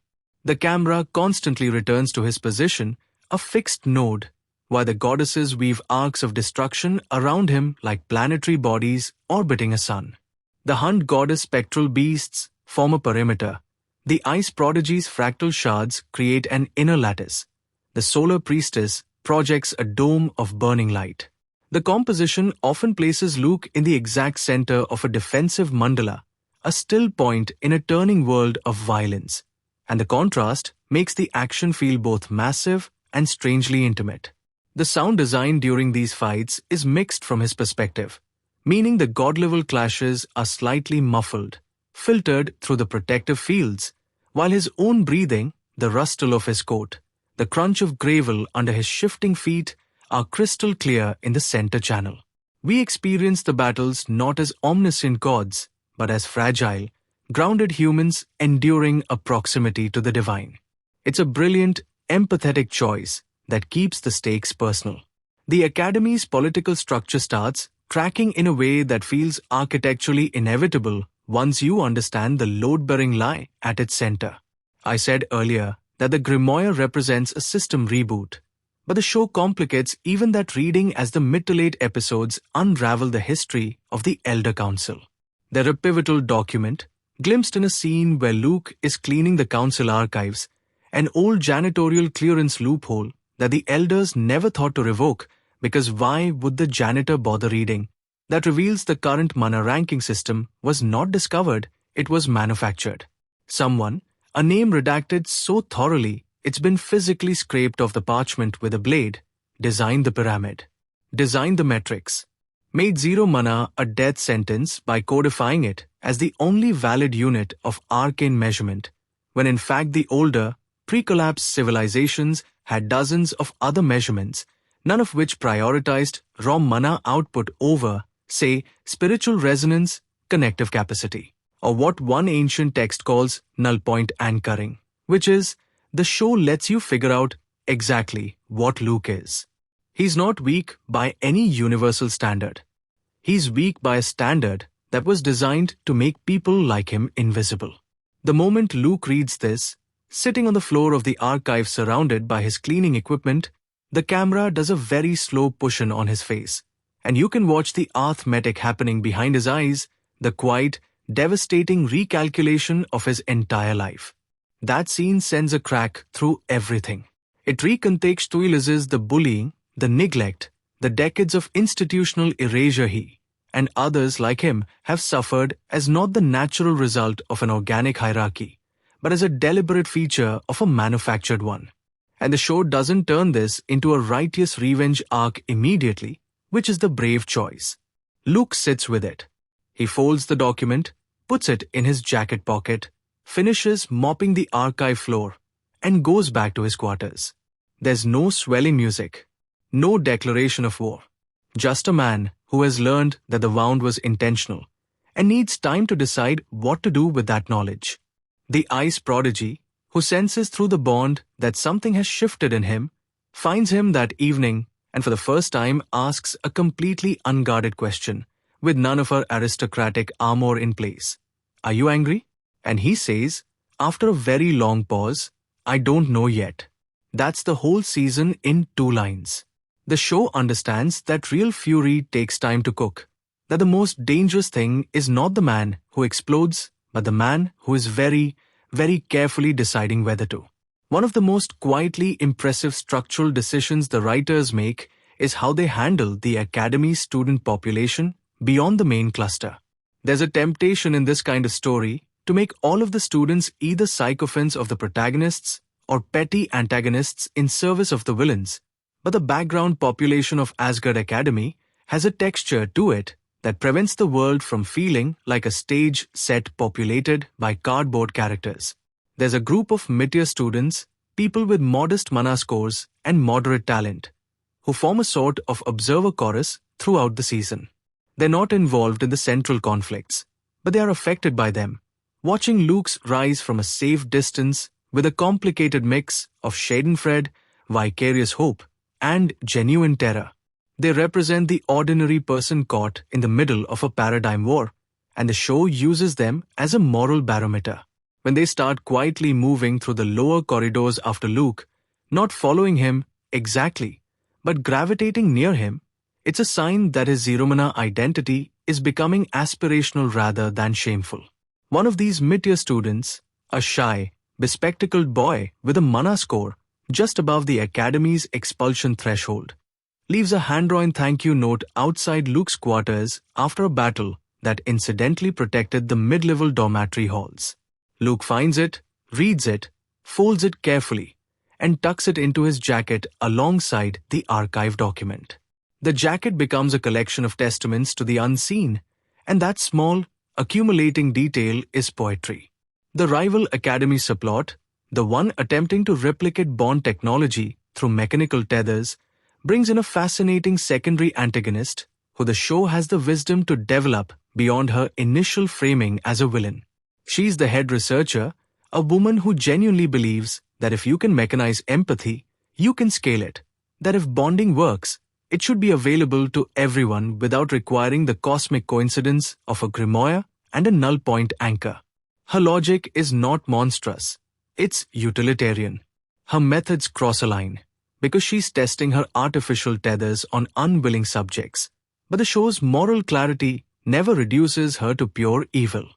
[SPEAKER 1] The camera constantly returns to his position, a fixed node, while the goddesses weave arcs of destruction around him like planetary bodies orbiting a sun. The hunt goddess spectral beasts form a perimeter. The ice prodigy's fractal shards create an inner lattice. The solar priestess projects a dome of burning light. The composition often places Luke in the exact center of a defensive mandala, a still point in a turning world of violence, and the contrast makes the action feel both massive and strangely intimate. The sound design during these fights is mixed from his perspective, meaning the god-level clashes are slightly muffled, filtered through the protective fields, while his own breathing, the rustle of his coat, the crunch of gravel under his shifting feet are crystal clear in the center channel. We experience the battles not as omniscient gods, but as fragile, grounded humans enduring a proximity to the divine. It's a brilliant, empathetic choice that keeps the stakes personal. The Academy's political structure starts tracking in a way that feels architecturally inevitable once you understand the load-bearing lie at its center. I said earlier that the Grimoire represents a system reboot, but the show complicates even that reading as the mid to late episodes unravel the history of the Elder Council. They're a pivotal document, glimpsed in a scene where Luke is cleaning the council archives, an old janitorial clearance loophole that the elders never thought to revoke, because why would the janitor bother reading? That reveals the current mana ranking system was not discovered, it was manufactured. Someone, a name redacted so thoroughly it's been physically scraped off the parchment with a blade, designed the pyramid, designed the metrics, made 0 mana a death sentence by codifying it as the only valid unit of arcane measurement, when in fact the older, pre-collapse civilizations had dozens of other measurements, none of which prioritized raw mana output over, say, spiritual resonance, connective capacity, or what one ancient text calls null point anchoring, which is, the show lets you figure out exactly what Luke is. He's not weak by any universal standard. He's weak by a standard that was designed to make people like him invisible. The moment Luke reads this, sitting on the floor of the archive surrounded by his cleaning equipment, the camera does a very slow push-in on his face, and you can watch the arithmetic happening behind his eyes, the quiet, devastating recalculation of his entire life. That scene sends a crack through everything. It recontextualizes the bullying, the neglect, the decades of institutional erasure he, and others like him, have suffered as not the natural result of an organic hierarchy, but as a deliberate feature of a manufactured one. And the show doesn't turn this into a righteous revenge arc immediately, which is the brave choice. Luke sits with it. He folds the document, puts it in his jacket pocket, finishes mopping the archive floor, and goes back to his quarters. There's no swelling music, no declaration of war. Just a man who has learned that the wound was intentional and needs time to decide what to do with that knowledge. The ice prodigy, who senses through the bond that something has shifted in him, finds him that evening and for the first time asks a completely unguarded question, with none of her aristocratic armor in place. Are you angry? And he says, after a very long pause, I don't know yet. That's the whole season in 2 lines. The show understands that real fury takes time to cook, that the most dangerous thing is not the man who explodes, but the man who is very, very carefully deciding whether to. One of the most quietly impressive structural decisions the writers make is how they handle the Academy's student population beyond the main cluster. There's a temptation in this kind of story to make all of the students either sycophants of the protagonists or petty antagonists in service of the villains, but the background population of Asgard Academy has a texture to it that prevents the world from feeling like a stage set populated by cardboard characters. There's a group of mid-tier students, people with modest mana scores and moderate talent, who form a sort of observer chorus throughout the season. They're not involved in the central conflicts, but they are affected by them, watching Luke's rise from a safe distance with a complicated mix of schadenfreude, vicarious hope, and genuine terror. They represent the ordinary person caught in the middle of a paradigm war, and the show uses them as a moral barometer. When they start quietly moving through the lower corridors after Luke, not following him exactly, but gravitating near him, it's a sign that his Zeromana identity is becoming aspirational rather than shameful. One of these mid-tier students, a shy, bespectacled boy with a mana score just above the academy's expulsion threshold, leaves a hand-drawn thank you note outside Luke's quarters after a battle that incidentally protected the mid-level dormitory halls. Luke finds it, reads it, folds it carefully, and tucks it into his jacket alongside the archive document. The jacket becomes a collection of testaments to the unseen, and that small, accumulating detail is poetry. The rival academy subplot, the one attempting to replicate Bond technology through mechanical tethers, brings in a fascinating secondary antagonist who the show has the wisdom to develop beyond her initial framing as a villain. She's the head researcher, a woman who genuinely believes that if you can mechanize empathy, you can scale it, that if bonding works, it should be available to everyone without requiring the cosmic coincidence of a grimoire and a null point anchor. Her logic is not monstrous, it's utilitarian. Her methods cross a line, because she's testing her artificial tethers on unwilling subjects, but the show's moral clarity never reduces her to pure evil.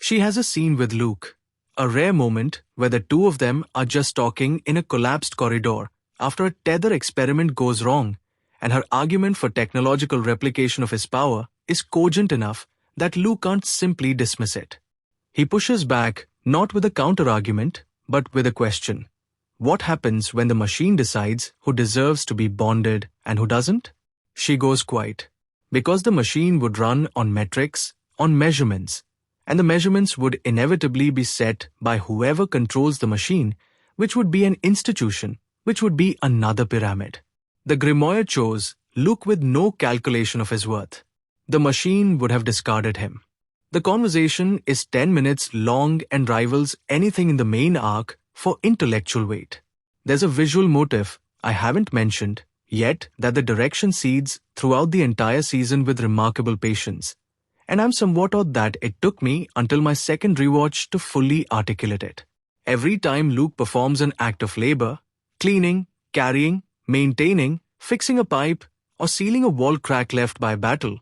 [SPEAKER 1] She has a scene with Luke, a rare moment where the two of them are just talking in a collapsed corridor after a tether experiment goes wrong, and her argument for technological replication of his power is cogent enough that Luke can't simply dismiss it. He pushes back, not with a counter-argument, but with a question. What happens when the machine decides who deserves to be bonded and who doesn't? She goes quiet, because the machine would run on metrics, on measurements, and the measurements would inevitably be set by whoever controls the machine, which would be an institution, which would be another pyramid. The grimoire chose Luke with no calculation of his worth. The machine would have discarded him. The conversation is 10 minutes long and rivals anything in the main arc for intellectual weight. There's a visual motif I haven't mentioned yet that the direction seeds throughout the entire season with remarkable patience, and I'm somewhat odd that it took me until my second rewatch to fully articulate it. Every time Luke performs an act of labor, cleaning, carrying, maintaining, fixing a pipe, or sealing a wall crack left by battle,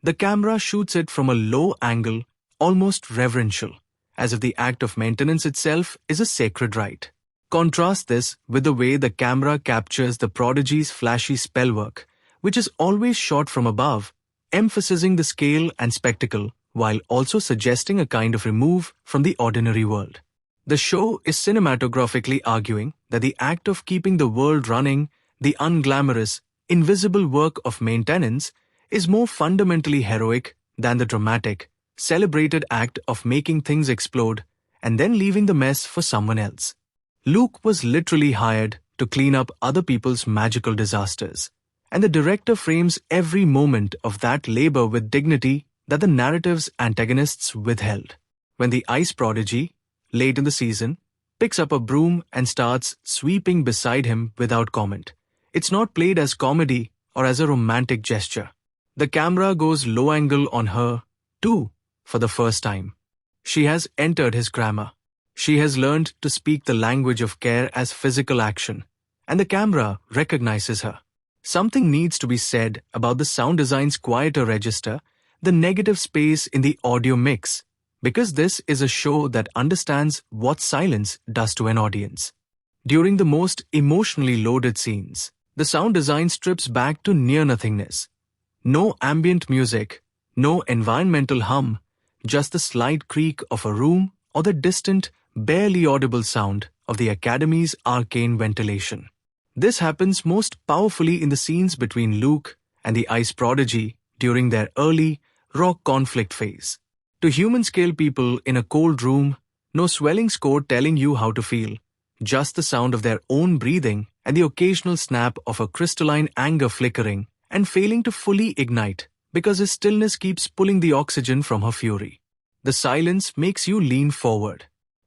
[SPEAKER 1] the camera shoots it from a low angle, almost reverential, as if the act of maintenance itself is a sacred rite. Contrast this with the way the camera captures the prodigy's flashy spellwork, which is always shot from above, emphasizing the scale and spectacle while also suggesting a kind of remove from the ordinary world. The show is cinematographically arguing that the act of keeping the world running, the unglamorous, invisible work of maintenance, is more fundamentally heroic than the dramatic, celebrated act of making things explode and then leaving the mess for someone else. Luke was literally hired to clean up other people's magical disasters, and the director frames every moment of that labor with dignity that the narrative's antagonists withheld. When the ice prodigy, late in the season, picks up a broom and starts sweeping beside him without comment, it's not played as comedy or as a romantic gesture. The camera goes low angle on her, too, for the first time. She has entered his grammar. She has learned to speak the language of care as physical action, and the camera recognizes her. Something needs to be said about the sound design's quieter register, the negative space in the audio mix, because this is a show that understands what silence does to an audience. During the most emotionally loaded scenes, the sound design strips back to near-nothingness. No ambient music, no environmental hum, just the slight creak of a room or the distant, barely audible sound of the Academy's arcane ventilation. This happens most powerfully in the scenes between Luke and the Ice Prodigy during their early, raw conflict phase. To human-scale people in a cold room, no swelling score telling you how to feel, just the sound of their own breathing and the occasional snap of a crystalline anger flickering and failing to fully ignite because his stillness keeps pulling the oxygen from her fury. The silence makes you lean forward.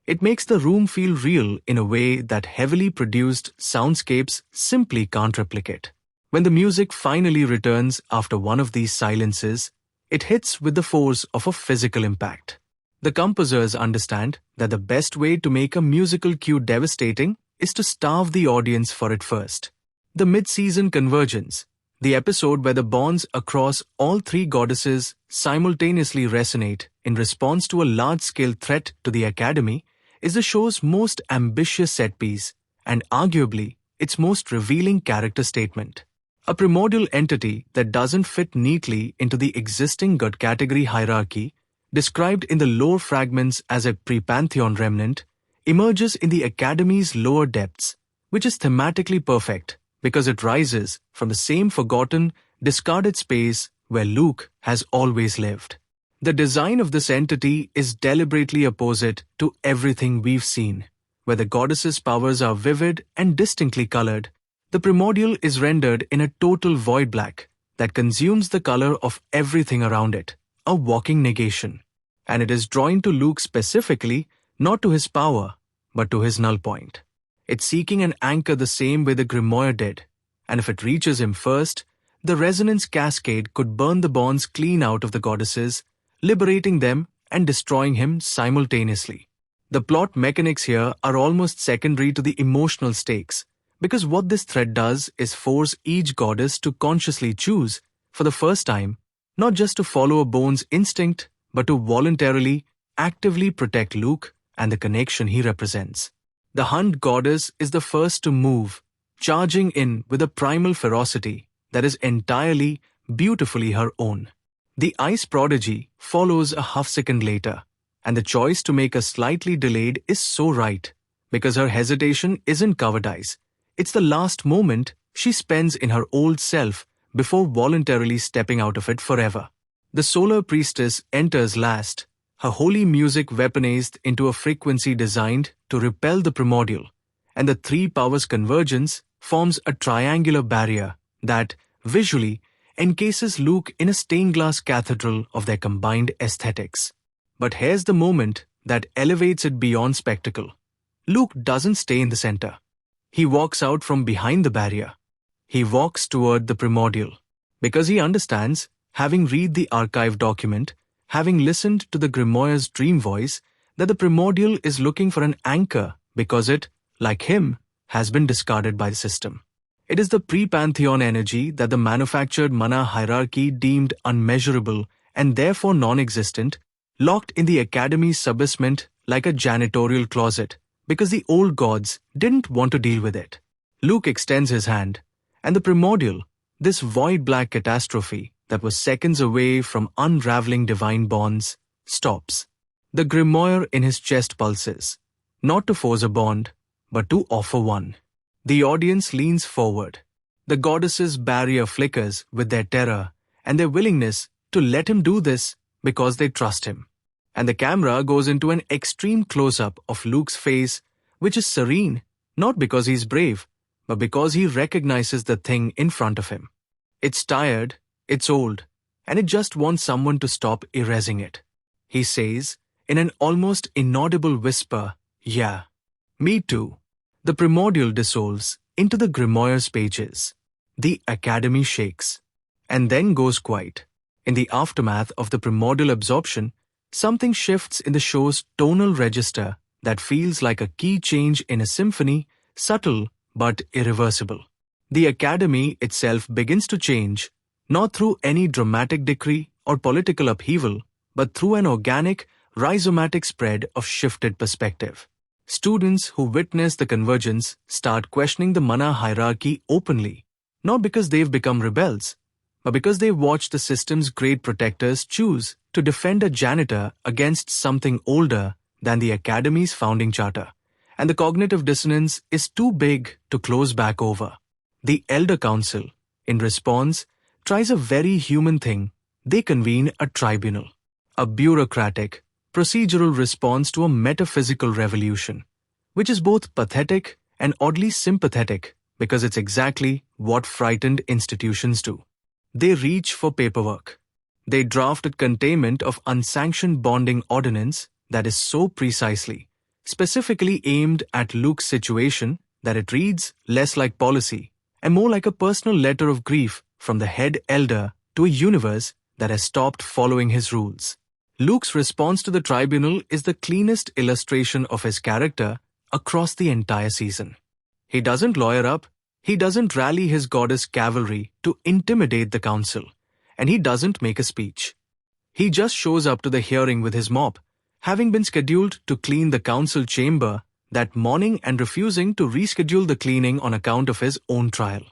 [SPEAKER 1] It makes the room feel real in a way that heavily produced soundscapes simply can't replicate. When the music finally returns after one of these silences, it hits with the force of a physical impact. The composers understand that the best way to make a musical cue devastating is to starve the audience for it first. The mid-season convergence, the episode where the bonds across all three goddesses simultaneously resonate in response to a large-scale threat to the Academy, is the show's most ambitious set piece and arguably its most revealing character statement. A primordial entity that doesn't fit neatly into the existing god category hierarchy, described in the lore fragments as a pre-Pantheon remnant, emerges in the Academy's lower depths, which is thematically perfect because it rises from the same forgotten, discarded space where Luke has always lived. The design of this entity is deliberately opposite to everything we've seen. Where the goddess's powers are vivid and distinctly colored, the primordial is rendered in a total void black that consumes the color of everything around it, a walking negation. And it is drawing to Luke specifically, not to his power, but to his null point. It's seeking an anchor the same way the Grimoire did, and if it reaches him first, the resonance cascade could burn the bonds clean out of the goddesses, liberating them and destroying him simultaneously. The plot mechanics here are almost secondary to the emotional stakes, because what this thread does is force each goddess to consciously choose, for the first time, not just to follow a bone's instinct, but to voluntarily, actively protect Luke and the connection he represents. The Hunt goddess is the first to move, charging in with a primal ferocity that is entirely, beautifully her own. The Ice Prodigy follows a half-second later, and the choice to make a slightly delayed is so right, because her hesitation isn't cowardice. It's the last moment she spends in her old self before voluntarily stepping out of it forever. The Solar Priestess enters last, her holy music weaponized into a frequency designed to repel the primordial, and the three powers' convergence forms a triangular barrier that, visually, encases Luke in a stained glass cathedral of their combined aesthetics. But here's the moment that elevates it beyond spectacle. Luke doesn't stay in the center. He walks out from behind the barrier. He walks toward the primordial, because he understands, having read the archive document, having listened to the Grimoire's dream voice, that the primordial is looking for an anchor because it, like him, has been discarded by the system. It is the pre-Pantheon energy that the manufactured mana hierarchy deemed unmeasurable and therefore non-existent, locked in the Academy's subbasement like a janitorial closet, because the old gods didn't want to deal with it. Luke extends his hand, and the primordial, this void-black catastrophe that was seconds away from unraveling divine bonds, stops. The Grimoire in his chest pulses, not to force a bond, but to offer one. The audience leans forward. The goddess's barrier flickers with their terror and their willingness to let him do this because they trust him. And the camera goes into an extreme close-up of Luke's face, which is serene, not because he's brave, but because he recognizes the thing in front of him. It's tired, it's old, and it just wants someone to stop erasing it. He says, in an almost inaudible whisper, "Yeah, me too." The primordial dissolves into the Grimoire's pages. The Academy shakes, and then goes quiet. In the aftermath of the primordial absorption, something shifts in the show's tonal register that feels like a key change in a symphony, subtle but irreversible. The Academy itself begins to change, not through any dramatic decree or political upheaval, but through an organic, rhizomatic spread of shifted perspective. Students who witness the convergence start questioning the mana hierarchy openly, not because they've become rebels, but because they've watched the system's great protectors choose to defend a janitor against something older than the Academy's founding charter, and the cognitive dissonance is too big to close back over. The Elder Council, in response, tries a very human thing. They convene a tribunal, a bureaucratic, procedural response to a metaphysical revolution, which is both pathetic and oddly sympathetic because it's exactly what frightened institutions do. They reach for paperwork. They draft a containment of unsanctioned bonding ordinance that is so precisely, specifically aimed at Luke's situation that it reads less like policy and more like a personal letter of grief from the head elder to a universe that has stopped following his rules. Luke's response to the tribunal is the cleanest illustration of his character across the entire season. He doesn't lawyer up, he doesn't rally his goddess cavalry to intimidate the council, and he doesn't make a speech. He just shows up to the hearing with his mob, having been scheduled to clean the council chamber that morning and refusing to reschedule the cleaning on account of his own trial.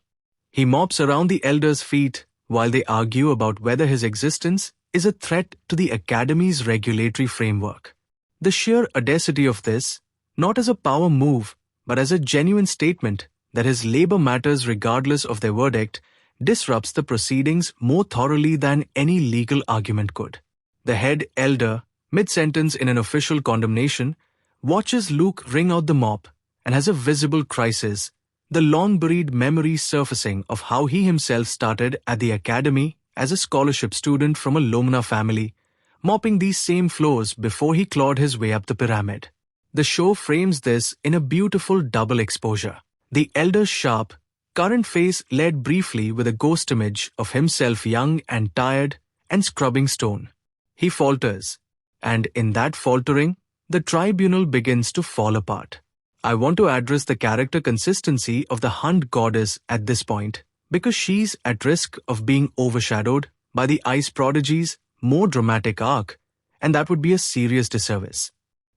[SPEAKER 1] He mops around the elders' feet while they argue about whether his existence is a threat to the Academy's regulatory framework. The sheer audacity of this, not as a power move, but as a genuine statement that his labor matters regardless of their verdict, disrupts the proceedings more thoroughly than any legal argument could. The head elder, mid-sentence in an official condemnation, watches Luke ring out the mop and has a visible crisis, the long-buried memory surfacing of how he himself started at the academy as a scholarship student from a Lomna family, mopping these same floors before he clawed his way up the pyramid. The show frames this in a beautiful double exposure. The elder's sharp, current face led briefly with a ghost image of himself young and tired and scrubbing stone. He falters, and in that faltering, the tribunal begins to fall apart. I want to address the character consistency of the Hunt Goddess at this point, because she's at risk of being overshadowed by the Ice Prodigy's more dramatic arc, and that would be a serious disservice.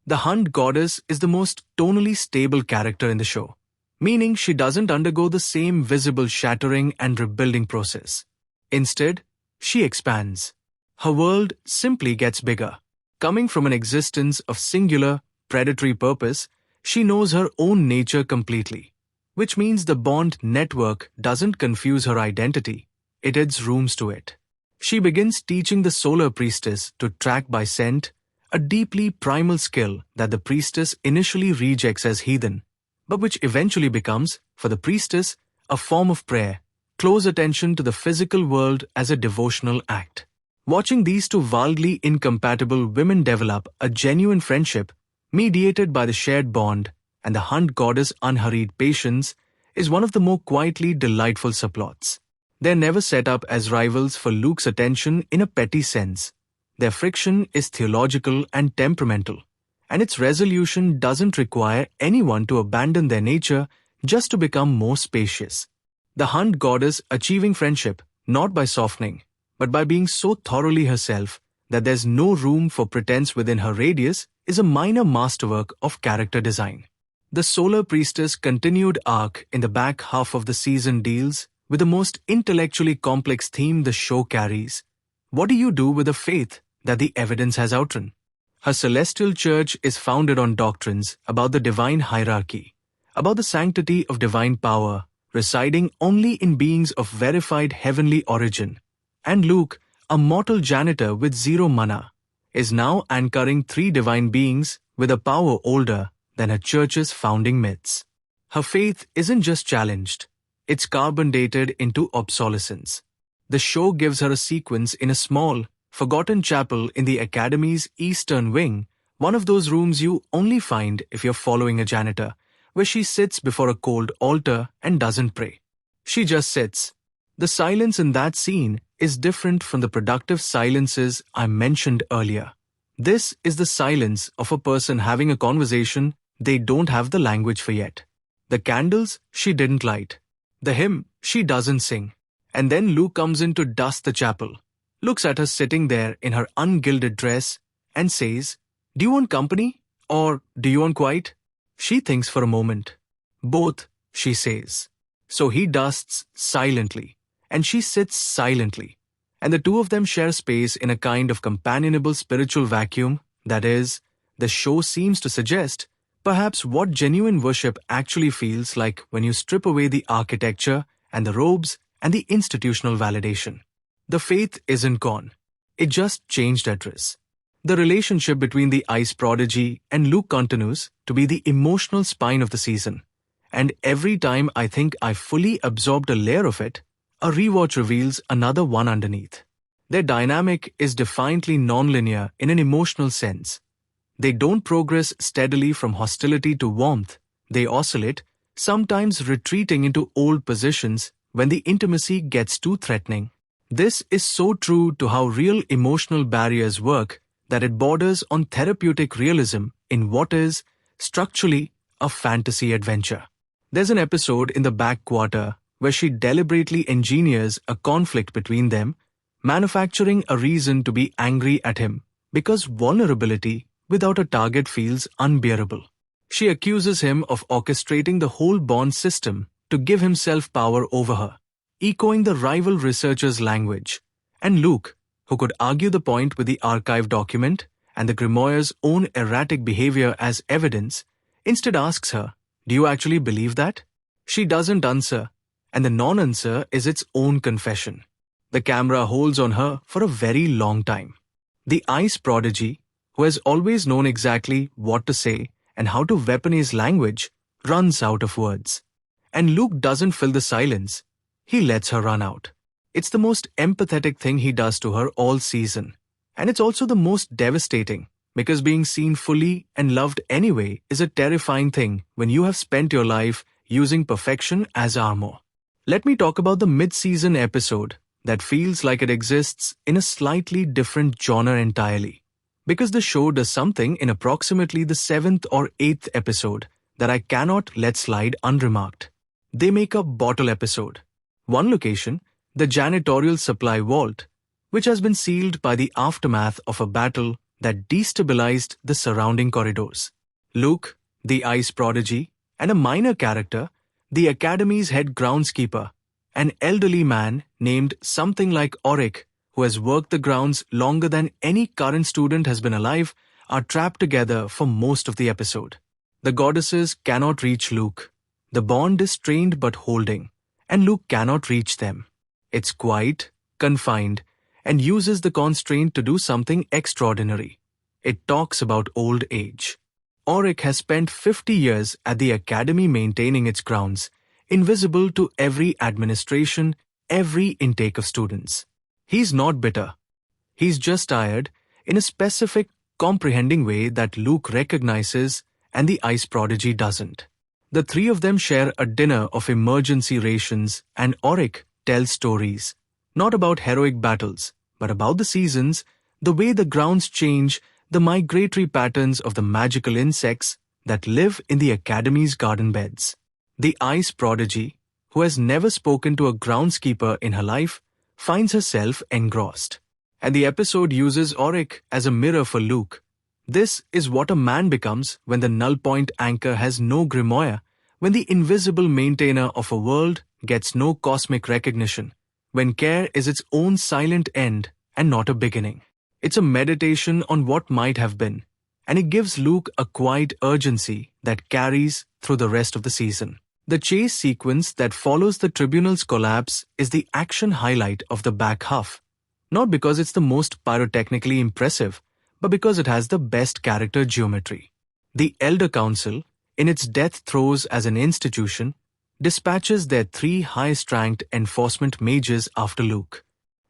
[SPEAKER 1] The Hunt Goddess is the most tonally stable character in the show, meaning she doesn't undergo the same visible shattering and rebuilding process. Instead, she expands. Her world simply gets bigger. Coming from an existence of singular, predatory purpose, she knows her own nature completely, which means the Bond network doesn't confuse her identity, it adds rooms to it. She begins teaching the Solar Priestess to track by scent, a deeply primal skill that the priestess initially rejects as heathen, but which eventually becomes, for the priestess, a form of prayer, close attention to the physical world as a devotional act. Watching these two wildly incompatible women develop a genuine friendship, mediated by the shared bond and the Hunt Goddess' unhurried patience, is one of the more quietly delightful subplots. They're never set up as rivals for Luke's attention in a petty sense. Their friction is theological and temperamental, and its resolution doesn't require anyone to abandon their nature just to become more spacious. The Hunt Goddess achieving friendship not by softening, but by being so thoroughly herself that there's no room for pretense within her radius, is a minor masterwork of character design. The Solar Priestess' continued arc in the back half of the season deals with the most intellectually complex theme the show carries. What do you do with a faith that the evidence has outrun? Her celestial church is founded on doctrines about the divine hierarchy, about the sanctity of divine power, residing only in beings of verified heavenly origin. And Luke, a mortal janitor with zero mana, is now anchoring three divine beings with a power older than her church's founding myths. Her faith isn't just challenged, it's carbon-dated into obsolescence. The show gives her a sequence in a small, forgotten chapel in the Academy's eastern wing, one of those rooms you only find if you're following a janitor, where she sits before a cold altar and doesn't pray. She just sits. The silence in that scene is different from the productive silences I mentioned earlier. This is the silence of a person having a conversation they don't have the language for yet. The candles she didn't light. The hymn she doesn't sing. And then Luke comes in to dust the chapel, looks at her sitting there in her ungilded dress, and says, "Do you want company? Or do you want quiet?" She thinks for a moment. "Both," she says. So he dusts silently, and she sits silently, and the two of them share space in a kind of companionable spiritual vacuum that is, the show seems to suggest, perhaps what genuine worship actually feels like when you strip away the architecture and the robes and the institutional validation. The faith isn't gone. It just changed address. The relationship between the Ice Prodigy and Luke continues to be the emotional spine of the season, and every time I think I've fully absorbed a layer of it, a rewatch reveals another one underneath. Their dynamic is defiantly nonlinear in an emotional sense. They don't progress steadily from hostility to warmth. They oscillate, sometimes retreating into old positions when the intimacy gets too threatening. This is so true to how real emotional barriers work that it borders on therapeutic realism in what is, structurally, a fantasy adventure. There's an episode in the back quarter where she deliberately engineers a conflict between them, manufacturing a reason to be angry at him because vulnerability without a target feels unbearable. She accuses him of orchestrating the whole Bond system to give himself power over her, echoing the rival researcher's language. And Luke, who could argue the point with the archive document and the Grimoire's own erratic behavior as evidence, instead asks her, "Do you actually believe that?" She doesn't answer, and the non-answer is its own confession. The camera holds on her for a very long time. The ice prodigy, who has always known exactly what to say and how to weaponize language, runs out of words. And Luke doesn't fill the silence. He lets her run out. It's the most empathetic thing he does to her all season. And it's also the most devastating, because being seen fully and loved anyway is a terrifying thing when you have spent your life using perfection as armor. Let me talk about the mid-season episode that feels like it exists in a slightly different genre entirely. Because the show does something in approximately the 7th or 8th episode that I cannot let slide unremarked. They make a bottle episode. One location, the janitorial supply vault, which has been sealed by the aftermath of a battle that destabilized the surrounding corridors. Luke, the ice prodigy, and a minor character, the Academy's head groundskeeper, an elderly man named something like Auric, who has worked the grounds longer than any current student has been alive, are trapped together for most of the episode. The goddesses cannot reach Luke. The bond is strained but holding, and Luke cannot reach them. It's quiet, confined, and uses the constraint to do something extraordinary. It talks about old age. Auric has spent 50 years at the Academy maintaining its grounds, invisible to every administration, every intake of students. He's not bitter. He's just tired in a specific, comprehending way that Luke recognizes and the ice prodigy doesn't. The three of them share a dinner of emergency rations, and Auric tells stories, not about heroic battles, but about the seasons, the way the grounds change, the migratory patterns of the magical insects that live in the Academy's garden beds. The ice prodigy, who has never spoken to a groundskeeper in her life, finds herself engrossed. And the episode uses Auric as a mirror for Luke. This is what a man becomes when the null point anchor has no grimoire, when the invisible maintainer of a world gets no cosmic recognition, when care is its own silent end and not a beginning. It's a meditation on what might have been, and it gives Luke a quiet urgency that carries through the rest of the season. The chase sequence that follows the tribunal's collapse is the action highlight of the back half, not because it's the most pyrotechnically impressive, but because it has the best character geometry. The Elder Council, in its death throes as an institution, dispatches their three highest-ranked enforcement mages after Luke.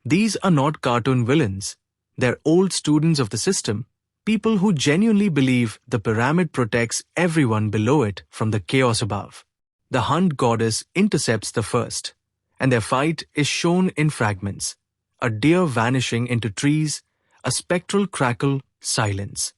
[SPEAKER 1] These are not cartoon villains. They're old students of the system, people who genuinely believe the pyramid protects everyone below it from the chaos above. The Hunt goddess intercepts the first, and their fight is shown in fragments. A deer vanishing into trees, a spectral crackle, silence.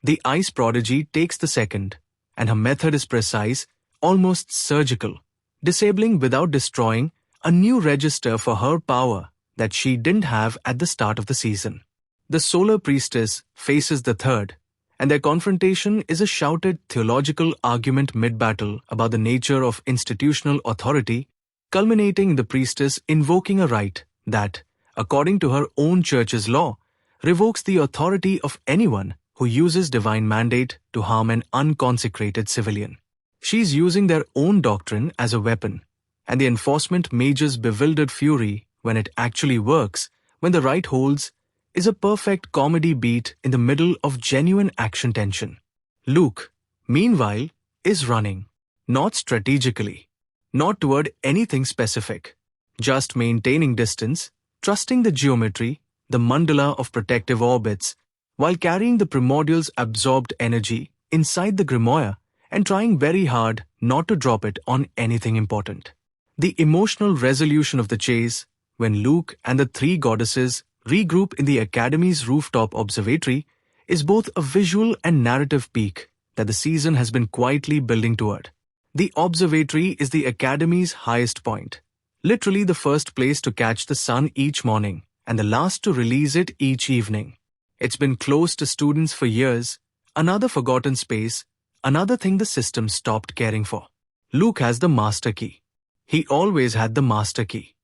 [SPEAKER 1] The ice prodigy takes the second, and her method is precise, almost surgical, disabling without destroying a new register for her power that she didn't have at the start of the season. The Solar Priestess faces the third, and their confrontation is a shouted theological argument mid-battle about the nature of institutional authority, culminating in the priestess invoking a right that, according to her own church's law, revokes the authority of anyone who uses divine mandate to harm an unconsecrated civilian. She's using their own doctrine as a weapon, and the enforcement mage's bewildered fury when it actually works, when the right holds, is a perfect comedy beat in the middle of genuine action tension. Luke, meanwhile, is running, not strategically, not toward anything specific, just maintaining distance, trusting the geometry, the mandala of protective orbits, while carrying the primordial's absorbed energy inside the grimoire and trying very hard not to drop it on anything important. The emotional resolution of the chase, when Luke and the three goddesses regroup in the Academy's rooftop observatory, is both a visual and narrative peak that the season has been quietly building toward. The observatory is the Academy's highest point, literally the first place to catch the sun each morning and the last to release it each evening. It's been closed to students for years, another forgotten space, another thing the system stopped caring for. Luke has the master key. He always had the master key.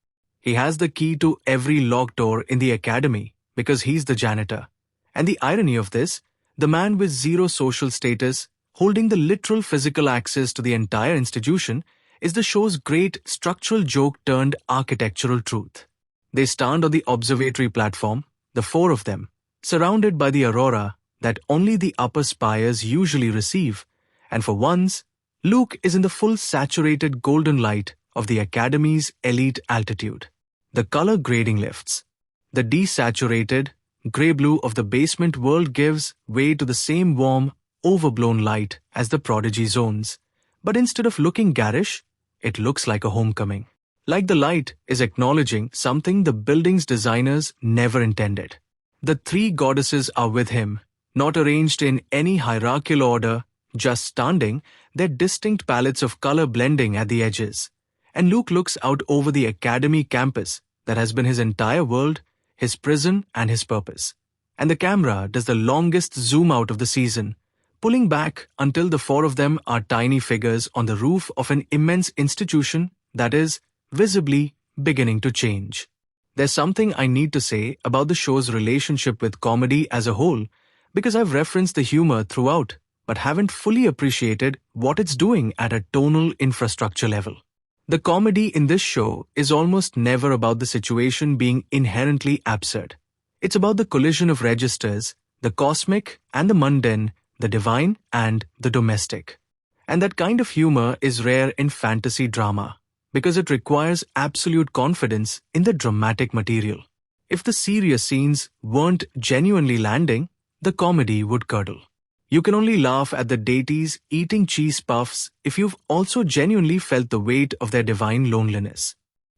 [SPEAKER 1] He has the key to every locked door in the academy because he's the janitor. And the irony of this, the man with zero social status, holding the literal physical access to the entire institution, is the show's great structural joke turned architectural truth. They stand on the observatory platform, the four of them, surrounded by the aurora that only the upper spires usually receive, and for once, Luke is in the full saturated golden light of the Academy's elite altitude. The color grading lifts. The desaturated, grey-blue of the basement world gives way to the same warm, overblown light as the Prodigy zones, but instead of looking garish, it looks like a homecoming. Like the light is acknowledging something the building's designers never intended. The three goddesses are with him, not arranged in any hierarchical order, just standing, their distinct palettes of color blending at the edges. And Luke looks out over the Academy campus that has been his entire world, his prison and his purpose. And the camera does the longest zoom out of the season, pulling back until the four of them are tiny figures on the roof of an immense institution that is, visibly, beginning to change. There's something I need to say about the show's relationship with comedy as a whole, because I've referenced the humor throughout, but haven't fully appreciated what it's doing at a tonal infrastructure level. The comedy in this show is almost never about the situation being inherently absurd. It's about the collision of registers, the cosmic and the mundane, the divine and the domestic. And that kind of humor is rare in fantasy drama, because it requires absolute confidence in the dramatic material. If the serious scenes weren't genuinely landing, the comedy would curdle. You can only laugh at the deities eating cheese puffs if you've also genuinely felt the weight of their divine loneliness.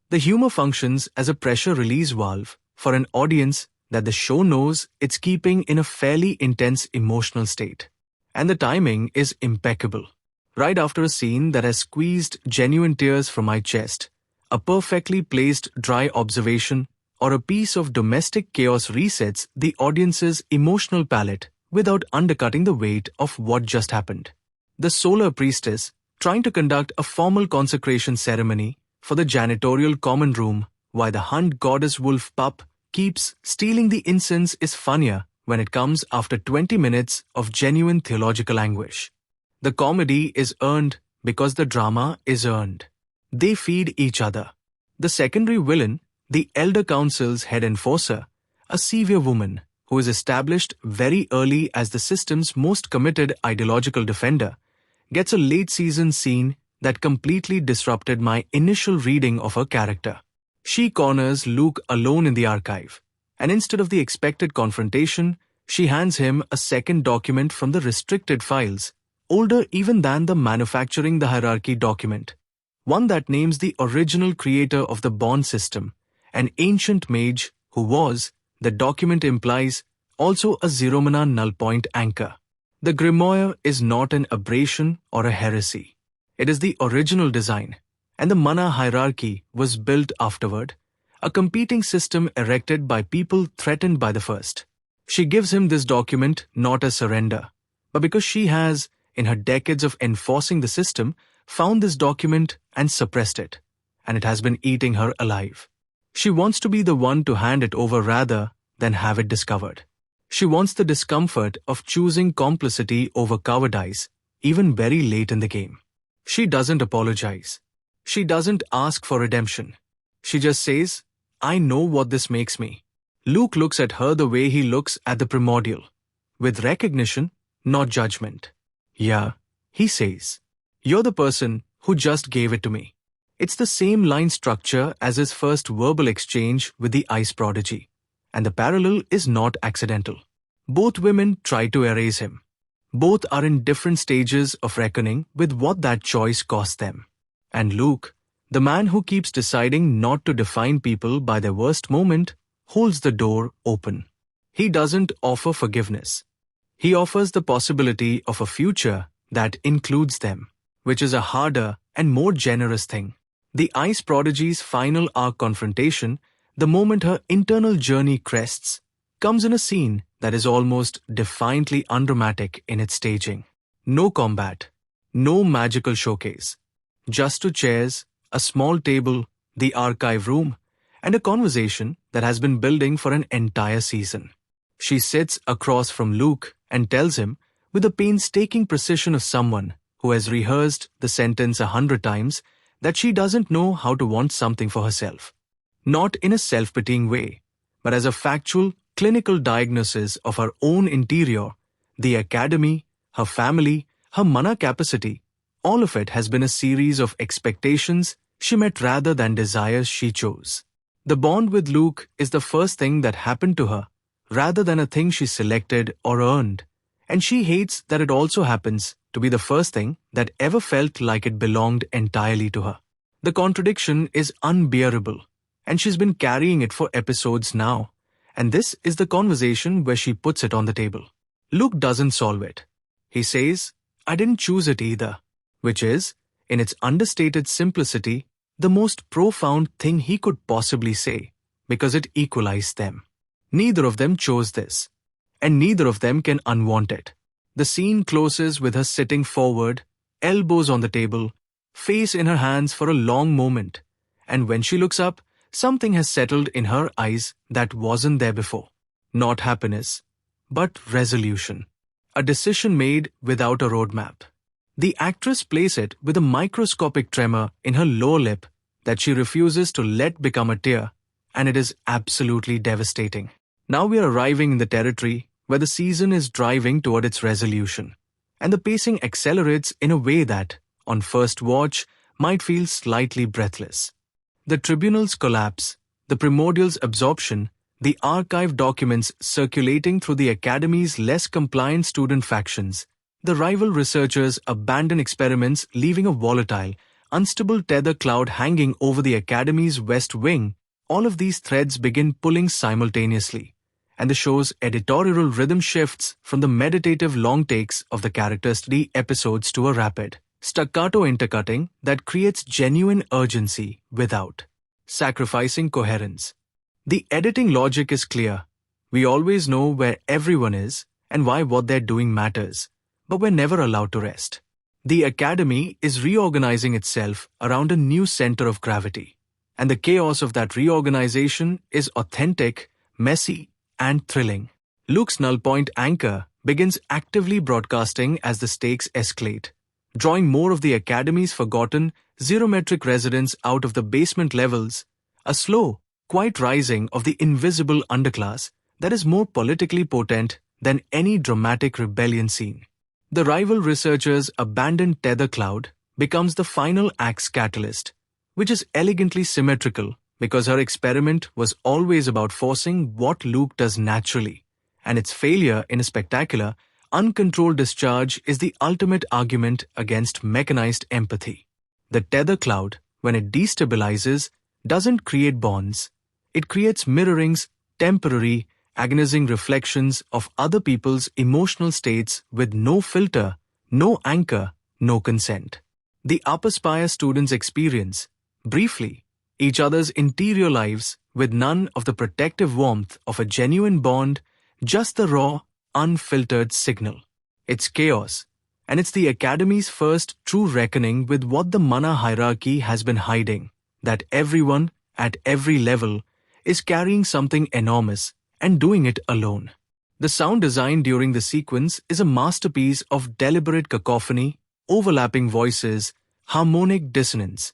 [SPEAKER 1] The humor functions as a pressure release valve for an audience that the show knows it's keeping in a fairly intense emotional state. And the timing is impeccable. Right after a scene that has squeezed genuine tears from my chest, a perfectly placed dry observation, or a piece of domestic chaos resets the audience's emotional palette without undercutting the weight of what just happened. The solar priestess, trying to conduct a formal consecration ceremony for the janitorial common room while the hunt goddess wolf pup keeps stealing the incense, is funnier when it comes after 20 minutes of genuine theological anguish. The comedy is earned because the drama is earned. They feed each other. The secondary villain, the Elder Council's head enforcer, a severe woman who is established very early as the system's most committed ideological defender, gets a late-season scene that completely disrupted my initial reading of her character. She corners Luke alone in the archive, and instead of the expected confrontation, she hands him a second document from the restricted files, older even than the manufacturing the hierarchy document, one that names the original creator of the bond system, an ancient mage who was, the document implies, also a Zeromana null-point anchor. The grimoire is not an aberration or a heresy. It is the original design, and the mana hierarchy was built afterward, a competing system erected by people threatened by the first. She gives him this document not as surrender, but because she has, in her decades of enforcing the system, found this document and suppressed it, and it has been eating her alive. She wants to be the one to hand it over rather than have it discovered. She wants the discomfort of choosing complicity over cowardice, even very late in the game. She doesn't apologize. She doesn't ask for redemption. She just says, "I know what this makes me." Luke looks at her the way he looks at the primordial, with recognition, not judgment. "Yeah," he says, "you're the person who just gave it to me." It's the same line structure as his first verbal exchange with the ice prodigy, and the parallel is not accidental. Both women try to erase him. Both are in different stages of reckoning with what that choice cost them. And Luke, the man who keeps deciding not to define people by their worst moment, holds the door open. He doesn't offer forgiveness. He offers the possibility of a future that includes them, which is a harder and more generous thing. The ice prodigy's final arc confrontation, the moment her internal journey crests, comes in a scene that is almost defiantly undramatic in its staging. No combat, no magical showcase, just two chairs, a small table, the archive room, and a conversation that has been building for an entire season. She sits across from Luke and tells him, with the painstaking precision of someone who has rehearsed the sentence 100 times, that she doesn't know how to want something for herself. Not in a self-pitying way, but as a factual, clinical diagnosis of her own interior, the academy, her family, her mana capacity, all of it has been a series of expectations she met rather than desires she chose. The bond with Luke is the first thing that happened to her, rather than a thing she selected or earned, and she hates that it also happens to be the first thing that ever felt like it belonged entirely to her. The contradiction is unbearable, and she's been carrying it for episodes now, and this is the conversation where she puts it on the table. Luke doesn't solve it. He says, "I didn't choose it either," which is, in its understated simplicity, the most profound thing he could possibly say, because it equalized them. Neither of them chose this, and neither of them can unwant it. The scene closes with her sitting forward, elbows on the table, face in her hands for a long moment, and when she looks up, something has settled in her eyes that wasn't there before. Not happiness, but resolution. A decision made without a roadmap. The actress plays it with a microscopic tremor in her lower lip that she refuses to let become a tear, and it is absolutely devastating. Now we are arriving in the territory where the season is driving toward its resolution, and the pacing accelerates in a way that, on first watch, might feel slightly breathless. The tribunal's collapse, the primordial's absorption, the archive documents circulating through the academy's less compliant student factions, the rival researchers' abandoned experiments leaving a volatile, unstable tether cloud hanging over the academy's west wing, all of these threads begin pulling simultaneously, and the show's editorial rhythm shifts from the meditative long takes of the character study episodes to a rapid, staccato intercutting that creates genuine urgency without sacrificing coherence. The editing logic is clear. We always know where everyone is and why what they're doing matters, but we're never allowed to rest. The academy is reorganizing itself around a new center of gravity, and the chaos of that reorganization is authentic, messy, and thrilling. Luke's nullpoint anchor begins actively broadcasting as the stakes escalate, drawing more of the academy's forgotten, zerometric residents out of the basement levels, a slow, quiet rising of the invisible underclass that is more politically potent than any dramatic rebellion scene. The rival researcher's abandoned tether cloud becomes the final act's catalyst, which is elegantly symmetrical because her experiment was always about forcing what Luke does naturally, and its failure in a spectacular, uncontrolled discharge is the ultimate argument against mechanized empathy. The tether cloud, when it destabilizes, doesn't create bonds. It creates mirrorings, temporary, agonizing reflections of other people's emotional states with no filter, no anchor, no consent. The upper spire students experience, briefly, each other's interior lives with none of the protective warmth of a genuine bond, just the raw, unfiltered signal. It's chaos, and it's the academy's first true reckoning with what the mana hierarchy has been hiding, that everyone, at every level, is carrying something enormous and doing it alone. The sound design during the sequence is a masterpiece of deliberate cacophony, overlapping voices, harmonic dissonance,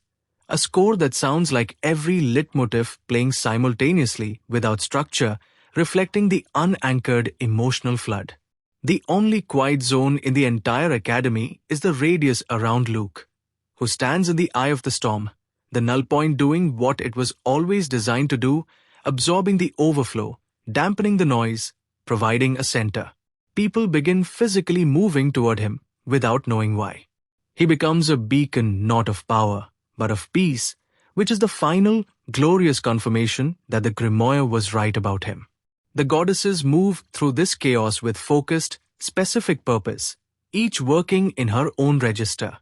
[SPEAKER 1] a score that sounds like every leitmotif playing simultaneously without structure, reflecting the unanchored emotional flood. The only quiet zone in the entire academy is the radius around Luke, who stands in the eye of the storm, the null point doing what it was always designed to do, absorbing the overflow, dampening the noise, providing a center. People begin physically moving toward him without knowing why. He becomes a beacon not of power, but of peace, which is the final, glorious confirmation that the Grimoire was right about him. The goddesses move through this chaos with focused, specific purpose, each working in her own register.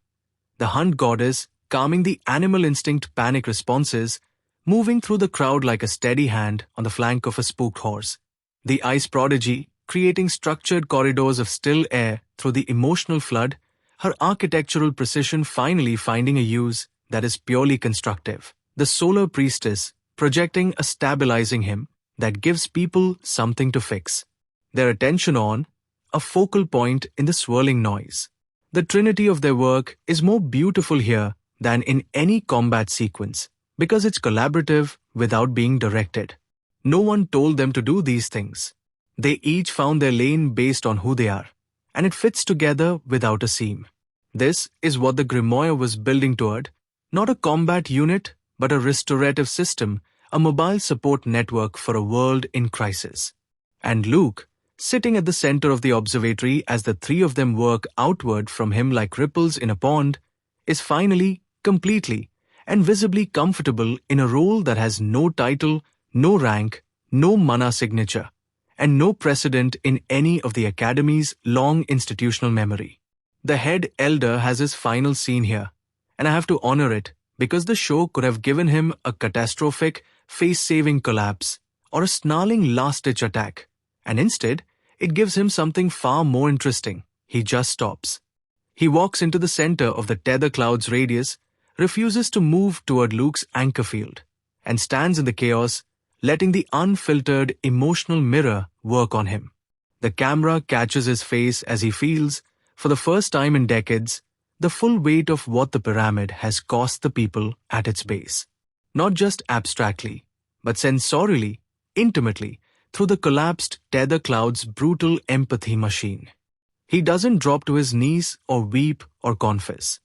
[SPEAKER 1] The hunt goddess calming the animal instinct panic responses, moving through the crowd like a steady hand on the flank of a spooked horse. The ice prodigy creating structured corridors of still air through the emotional flood, her architectural precision finally finding a use that is purely constructive. The solar priestess projecting a stabilizing hymn that gives people something to fix their attention on, a focal point in the swirling noise. The trinity of their work is more beautiful here than in any combat sequence because it's collaborative without being directed. No one told them to do these things. They each found their lane based on who they are, and it fits together without a seam. This is what the Grimoire was building toward, not a combat unit, but a restorative system, a mobile support network for a world in crisis. And Luke, sitting at the center of the observatory as the three of them work outward from him like ripples in a pond, is finally, completely, and visibly comfortable in a role that has no title, no rank, no mana signature, and no precedent in any of the Academy's long institutional memory. The head elder has his final scene here, and I have to honor it because the show could have given him a catastrophic, face-saving collapse or a snarling last-ditch attack, and instead, it gives him something far more interesting. He just stops. He walks into the center of the tether cloud's radius, refuses to move toward Luke's anchor field, and stands in the chaos, letting the unfiltered emotional mirror work on him. The camera catches his face as he feels, for the first time in decades, the full weight of what the pyramid has cost the people at its base. Not just abstractly, but sensorially, intimately, through the collapsed tether cloud's brutal empathy machine. He doesn't drop to his knees or weep or confess.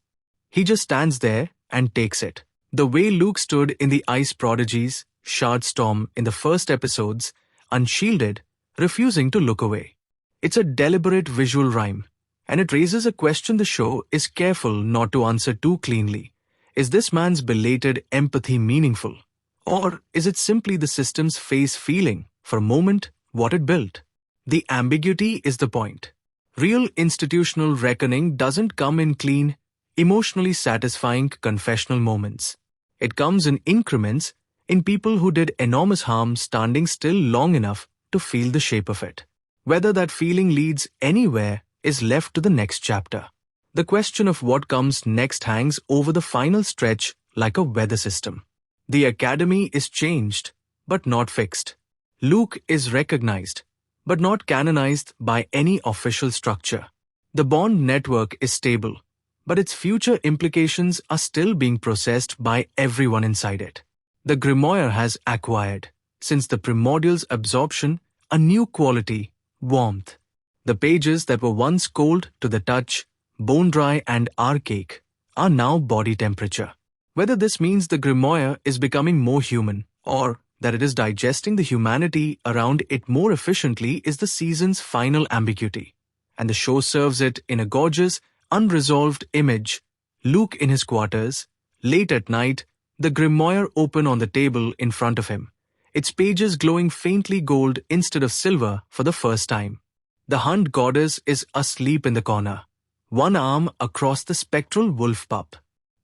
[SPEAKER 1] He just stands there and takes it. The way Luke stood in the Ice Prodigy's Shard Storm in the first episodes, unshielded, refusing to look away. It's a deliberate visual rhyme, and it raises a question the show is careful not to answer too cleanly. Is this man's belated empathy meaningful? Or is it simply the system's face feeling, for a moment, what it built? The ambiguity is the point. Real institutional reckoning doesn't come in clean, emotionally satisfying confessional moments. It comes in increments, in people who did enormous harm standing still long enough to feel the shape of it. Whether that feeling leads anywhere is left to the next chapter. The question of what comes next hangs over the final stretch like a weather system. The Academy is changed, but not fixed. Luke is recognized, but not canonized by any official structure. The Bond network is stable, but its future implications are still being processed by everyone inside it. The Grimoire has acquired, since the Primordial's absorption, a new quality, warmth. The pages that were once cold to the touch, bone-dry and archaic, are now body temperature. Whether this means the Grimoire is becoming more human, or that it is digesting the humanity around it more efficiently is the season's final ambiguity. And the show serves it in a gorgeous, unresolved image. Luke in his quarters, late at night, the Grimoire open on the table in front of him, its pages glowing faintly gold instead of silver for the first time. The Hunt Goddess is asleep in the corner, one arm across the spectral wolf pup.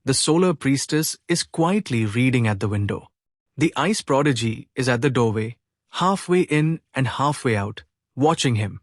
[SPEAKER 1] The Solar Priestess is quietly reading at the window. The Ice Prodigy is at the doorway, halfway in and halfway out, watching him.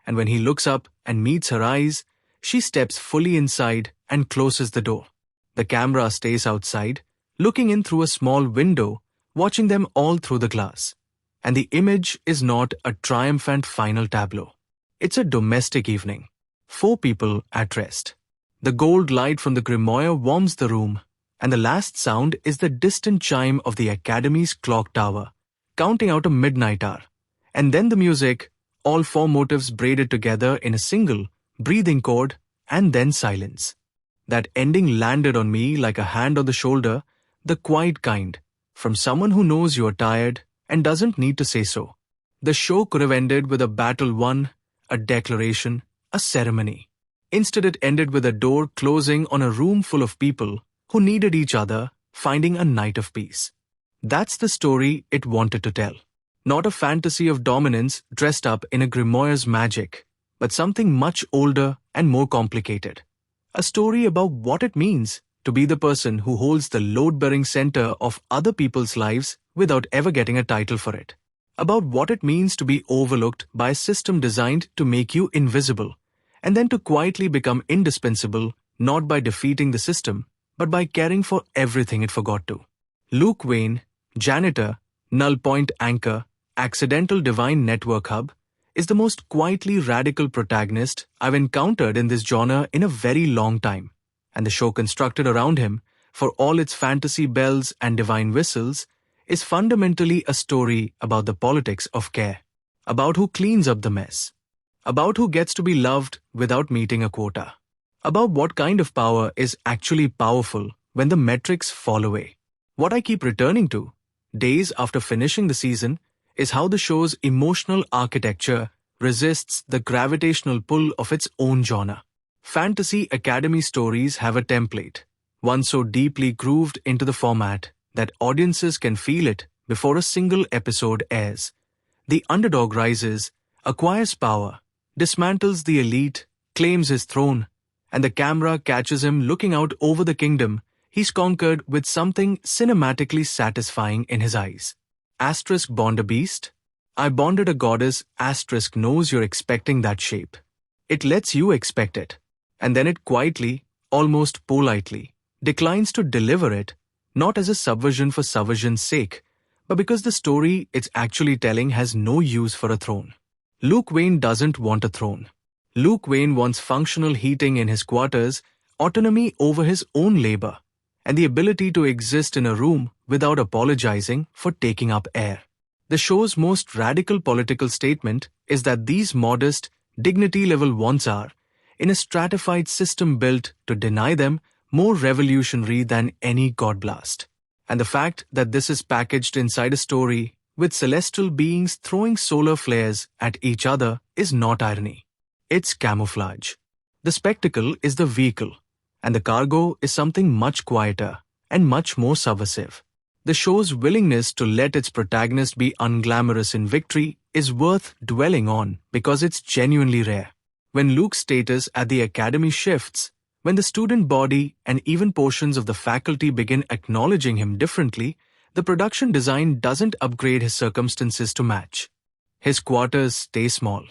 [SPEAKER 1] And when he looks up and meets her eyes, she steps fully inside and closes the door. The camera stays outside, looking in through a small window, watching them all through the glass. And the image is not a triumphant final tableau. It's a domestic evening. 4 people at rest. The gold light from the Grimoire warms the room, and the last sound is the distant chime of the Academy's clock tower, counting out a midnight hour. And then the music, all 4 motifs braided together in a single, breathing chord, and then silence. That ending landed on me like a hand on the shoulder, the quiet kind, from someone who knows you're tired and doesn't need to say so. The show could have ended with a battle won, a declaration, a ceremony. Instead, it ended with a door closing on a room full of people who needed each other, finding a night of peace. That's the story it wanted to tell. Not a fantasy of dominance dressed up in a Grimoire's magic, but something much older and more complicated. A story about what it means to be the person who holds the load-bearing center of other people's lives without ever getting a title for it. About what it means to be overlooked by a system designed to make you invisible, and then to quietly become indispensable not by defeating the system, but by caring for everything it forgot to. Luke Wayne, janitor, null point anchor, accidental divine network hub, is the most quietly radical protagonist I've encountered in this genre in a very long time, and the show constructed around him, for all its fantasy bells and divine whistles, is fundamentally a story about the politics of care, about who cleans up the mess, about who gets to be loved without meeting a quota, about what kind of power is actually powerful when the metrics fall away. What I keep returning to, days after finishing the season, is how the show's emotional architecture resists the gravitational pull of its own genre. Fantasy Academy stories have a template, one so deeply grooved into the format that audiences can feel it before a single episode airs. The underdog rises, acquires power, dismantles the elite, claims his throne, and the camera catches him looking out over the kingdom he's conquered with something cinematically satisfying in his eyes. Asterisk bond a beast? I bonded a goddess. Asterisk knows you're expecting that shape. It lets you expect it, and then it quietly, almost politely, declines to deliver it, not as a subversion for subversion's sake, but because the story it's actually telling has no use for a throne. Luke Wayne doesn't want a throne. Luke Wayne wants functional heating in his quarters, autonomy over his own labor, and the ability to exist in a room without apologizing for taking up air. The show's most radical political statement is that these modest, dignity-level wants are, in a stratified system built to deny them, more revolutionary than any godblast. And the fact that this is packaged inside a story with celestial beings throwing solar flares at each other is not irony. It's camouflage. The spectacle is the vehicle, and the cargo is something much quieter and much more subversive. The show's willingness to let its protagonist be unglamorous in victory is worth dwelling on because it's genuinely rare. When Luke's status at the academy shifts, when the student body and even portions of the faculty begin acknowledging him differently, the production design doesn't upgrade his circumstances to match. His quarters stay small.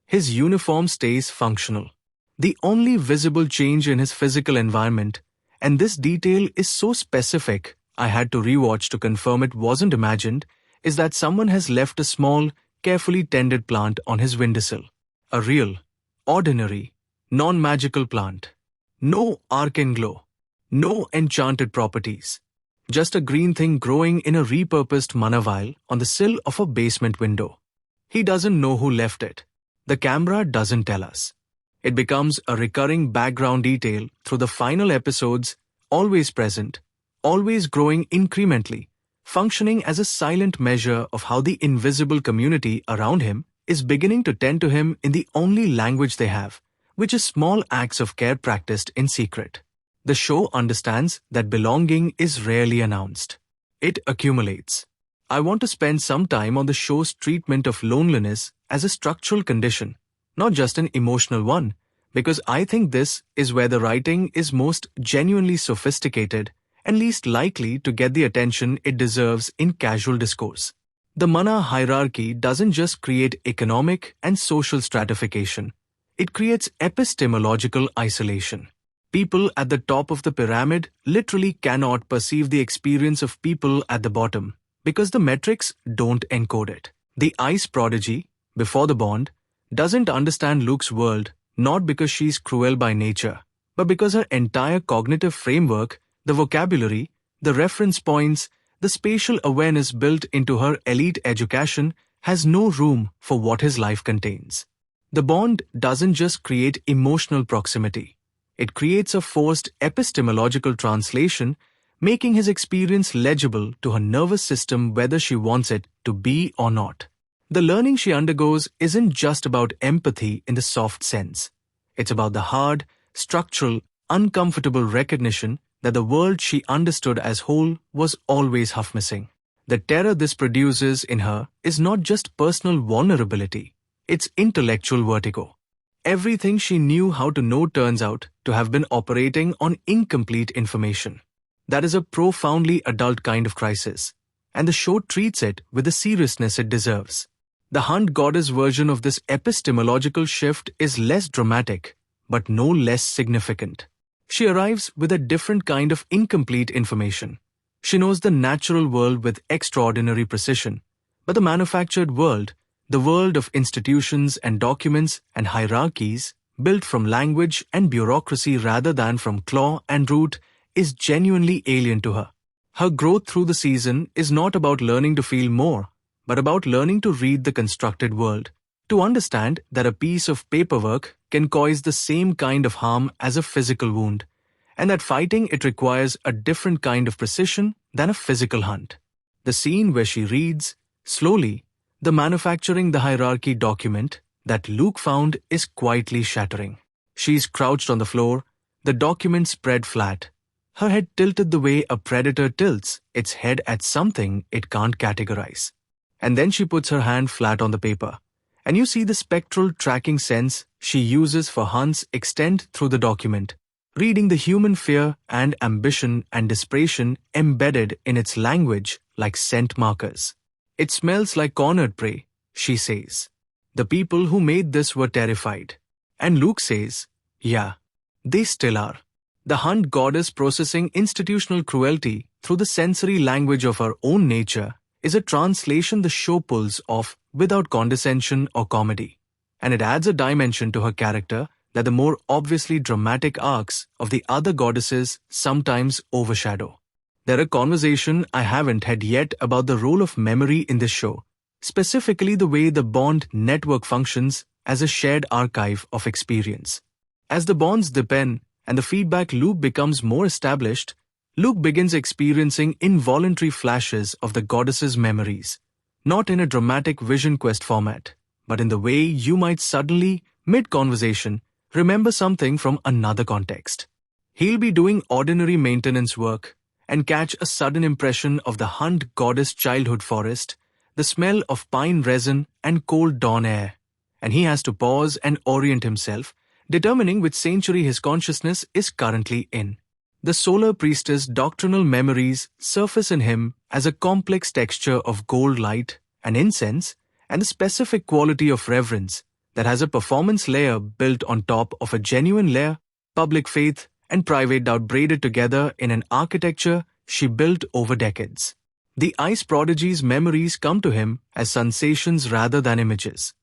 [SPEAKER 1] His uniform stays functional. The only visible change in his physical environment, and this detail is so specific I had to rewatch to confirm it wasn't imagined, is that someone has left a small, carefully tended plant on his windowsill. A real, ordinary, non-magical plant. No arcane glow. No enchanted properties. Just a green thing growing in a repurposed mana vial on the sill of a basement window. He doesn't know who left it. The camera doesn't tell us. It becomes a recurring background detail through the final episodes, always present, always growing incrementally, functioning as a silent measure of how the invisible community around him is beginning to tend to him in the only language they have, which is small acts of care practiced in secret. The show understands that belonging is rarely announced. It accumulates. I want to spend some time on the show's treatment of loneliness as a structural condition, not just an emotional one, because I think this is where the writing is most genuinely sophisticated and least likely to get the attention it deserves in casual discourse. The mana hierarchy doesn't just create economic and social stratification, it creates epistemological isolation. People at the top of the pyramid literally cannot perceive the experience of people at the bottom because the metrics don't encode it. The ice prodigy, before the bond, doesn't understand Luke's world not because she's cruel by nature, but because her entire cognitive framework, the vocabulary, the reference points, the spatial awareness built into her elite education has no room for what his life contains. The bond doesn't just create emotional proximity. It creates a forced epistemological translation, making his experience legible to her nervous system whether she wants it to be or not. The learning she undergoes isn't just about empathy in the soft sense. It's about the hard, structural, uncomfortable recognition that the world she understood as whole was always half missing. The terror this produces in her is not just personal vulnerability, it's intellectual vertigo. Everything she knew how to know turns out to have been operating on incomplete information. That is a profoundly adult kind of crisis, and the show treats it with the seriousness it deserves. The Hunt Goddess version of this epistemological shift is less dramatic, but no less significant. She arrives with a different kind of incomplete information. She knows the natural world with extraordinary precision, but the manufactured world, the world of institutions and documents and hierarchies, built from language and bureaucracy rather than from claw and root, is genuinely alien to her. Her growth through the season is not about learning to feel more, but about learning to read the constructed world, to understand that a piece of paperwork can cause the same kind of harm as a physical wound, and that fighting it requires a different kind of precision than a physical hunt. The scene where she reads, slowly, the manufacturing the hierarchy document that Luke found is quietly shattering. She's crouched on the floor, the document spread flat, her head tilted the way a predator tilts its head at something it can't categorize. And then she puts her hand flat on the paper, and you see the spectral tracking sense she uses for hunts extend through the document, reading the human fear and ambition and desperation embedded in its language like scent markers. It smells like cornered prey, she says. The people who made this were terrified. And Luke says, yeah, they still are. The Hunt Goddess processing institutional cruelty through the sensory language of her own nature is a translation the show pulls off without condescension or comedy. And it adds a dimension to her character that the more obviously dramatic arcs of the other goddesses sometimes overshadow. There are conversations I haven't had yet about the role of memory in this show, specifically the way the Bond network functions as a shared archive of experience. As the bonds deepen and the feedback loop becomes more established, Luke begins experiencing involuntary flashes of the goddess's memories, not in a dramatic Vision Quest format, but in the way you might suddenly, mid-conversation, remember something from another context. He'll be doing ordinary maintenance work and catch a sudden impression of the Hunt Goddess childhood forest, the smell of pine resin and cold dawn air, and he has to pause and orient himself, determining which century his consciousness is currently in. The Solar Priestess' doctrinal memories surface in him as a complex texture of gold light and incense and the specific quality of reverence that has a performance layer built on top of a genuine layer, public faith and private doubt braided together in an architecture she built over decades. The Ice Prodigy's memories come to him as sensations rather than images.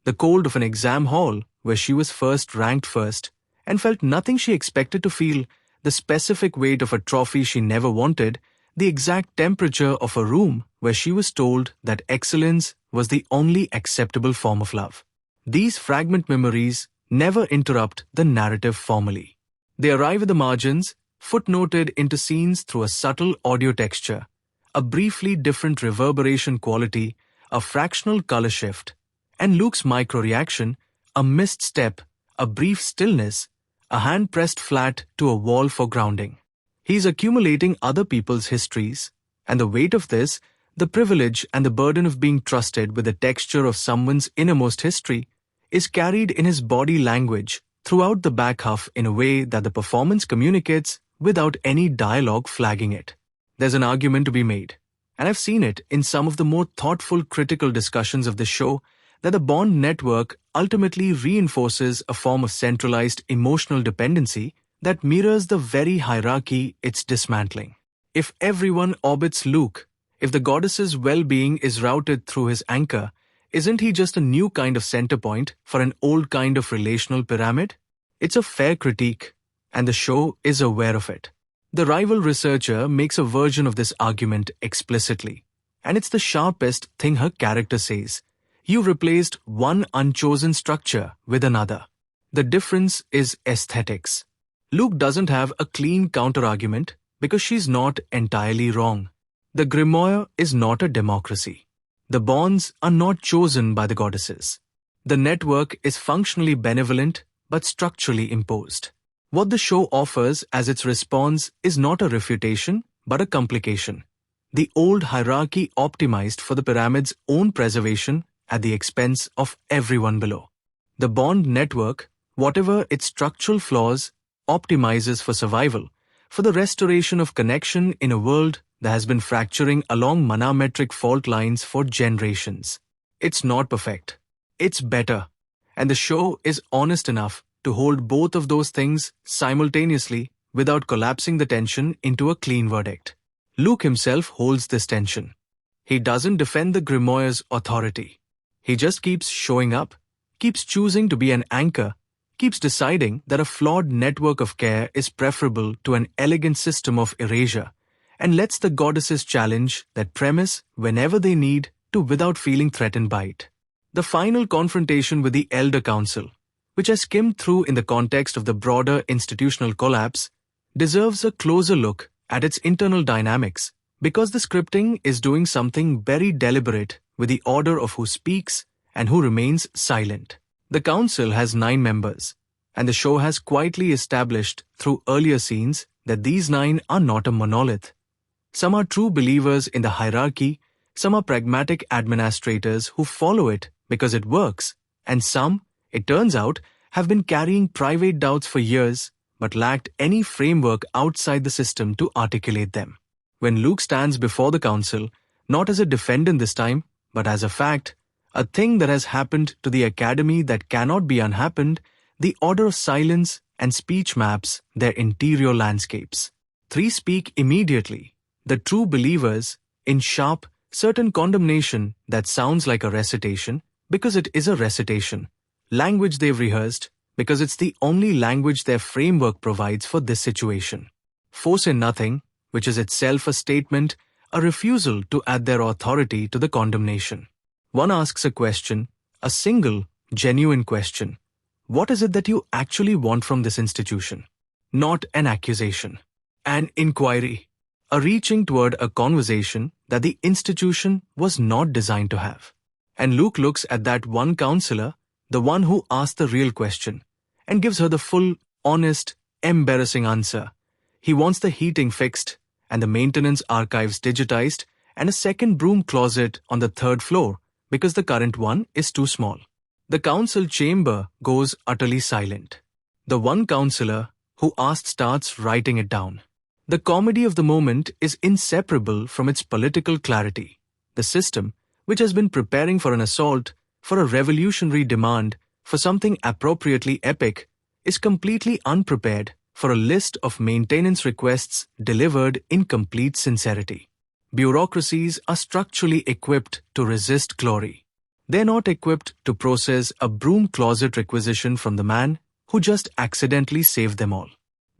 [SPEAKER 1] The cold of an exam hall where she was ranked first and felt nothing she expected to feel, the specific weight of a trophy she never wanted, the exact temperature of a room where she was told that excellence was the only acceptable form of love. These fragment memories never interrupt the narrative formally. They arrive at the margins, footnoted into scenes through a subtle audio texture, a briefly different reverberation quality, a fractional color shift, and Luke's micro-reaction, a missed step, a brief stillness, a hand pressed flat to a wall for grounding. He's accumulating other people's histories, and the weight of this, the privilege and the burden of being trusted with the texture of someone's innermost history, is carried in his body language throughout the back half in a way that the performance communicates without any dialogue flagging it. There's an argument to be made, and I've seen it in some of the more thoughtful critical discussions of the show, that the Bond network ultimately reinforces a form of centralized emotional dependency that mirrors the very hierarchy it's dismantling. If everyone orbits Luke, if the goddess's well-being is routed through his anchor, isn't he just a new kind of center point for an old kind of relational pyramid? It's a fair critique, and the show is aware of it. The rival researcher makes a version of this argument explicitly, and it's the sharpest thing her character says. You replaced one unchosen structure with another. The difference is aesthetics. Luke doesn't have a clean counter-argument because she's not entirely wrong. The Grimoire is not a democracy. The bonds are not chosen by the goddesses. The network is functionally benevolent but structurally imposed. What the show offers as its response is not a refutation but a complication. The old hierarchy optimized for the pyramid's own preservation at the expense of everyone below. The Bond network, Whatever its structural flaws, optimizes for survival, for the restoration of connection in a world that has been fracturing along monometric fault lines for generations. It's not perfect. It's better. And the show is honest enough to hold both of those things simultaneously without collapsing the tension into a clean verdict. Luke himself holds this tension. He doesn't defend the Grimoire's authority. He just keeps showing up, keeps choosing to be an anchor, keeps deciding that a flawed network of care is preferable to an elegant system of erasure, and lets the goddesses challenge that premise whenever they need to without feeling threatened by it. The final confrontation with the Elder Council, which I skimmed through in the context of the broader institutional collapse, deserves a closer look at its internal dynamics, because the scripting is doing something very deliberate with the order of who speaks and who remains silent. The council has 9 members, and the show has quietly established through earlier scenes that these 9 are not a monolith. Some are true believers in the hierarchy, some are pragmatic administrators who follow it because it works, and some, it turns out, have been carrying private doubts for years but lacked any framework outside the system to articulate them. When Luke stands before the council, not as a defendant this time, but as a fact, a thing that has happened to the academy that cannot be unhappened, the Order of Silence and speech maps their interior landscapes. 3 speak immediately, the true believers, in sharp, certain condemnation that sounds like a recitation, because it is a recitation, language they've rehearsed, because it's the only language their framework provides for this situation. Force in nothing, which is itself a statement, a refusal to add their authority to the condemnation. One asks a question, a single, genuine question. What is it that you actually want from this institution? Not an accusation. An inquiry. A reaching toward a conversation that the institution was not designed to have. And Luke looks at that one counselor, the one who asked the real question, and gives her the full, honest, embarrassing answer. He wants the heating fixed, and the maintenance archives digitized, and a second broom closet on the 3rd floor, because the current one is too small. The council chamber goes utterly silent. The one counselor who asked starts writing it down. The comedy of the moment is inseparable from its political clarity. The system, which has been preparing for an assault, for a revolutionary demand, for something appropriately epic, is completely unprepared for a list of maintenance requests delivered in complete sincerity. Bureaucracies are structurally equipped to resist glory. They're not equipped to process a broom closet requisition from the man who just accidentally saved them all.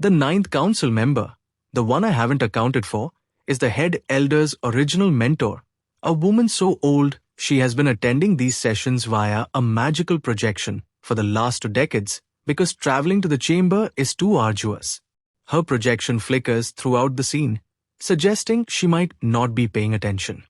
[SPEAKER 1] The 9th council member, the one I haven't accounted for, is the head elder's original mentor, a woman so old she has been attending these sessions via a magical projection for the last 2 decades because traveling to the chamber is too arduous. Her projection flickers throughout the scene, suggesting she might not be paying attention.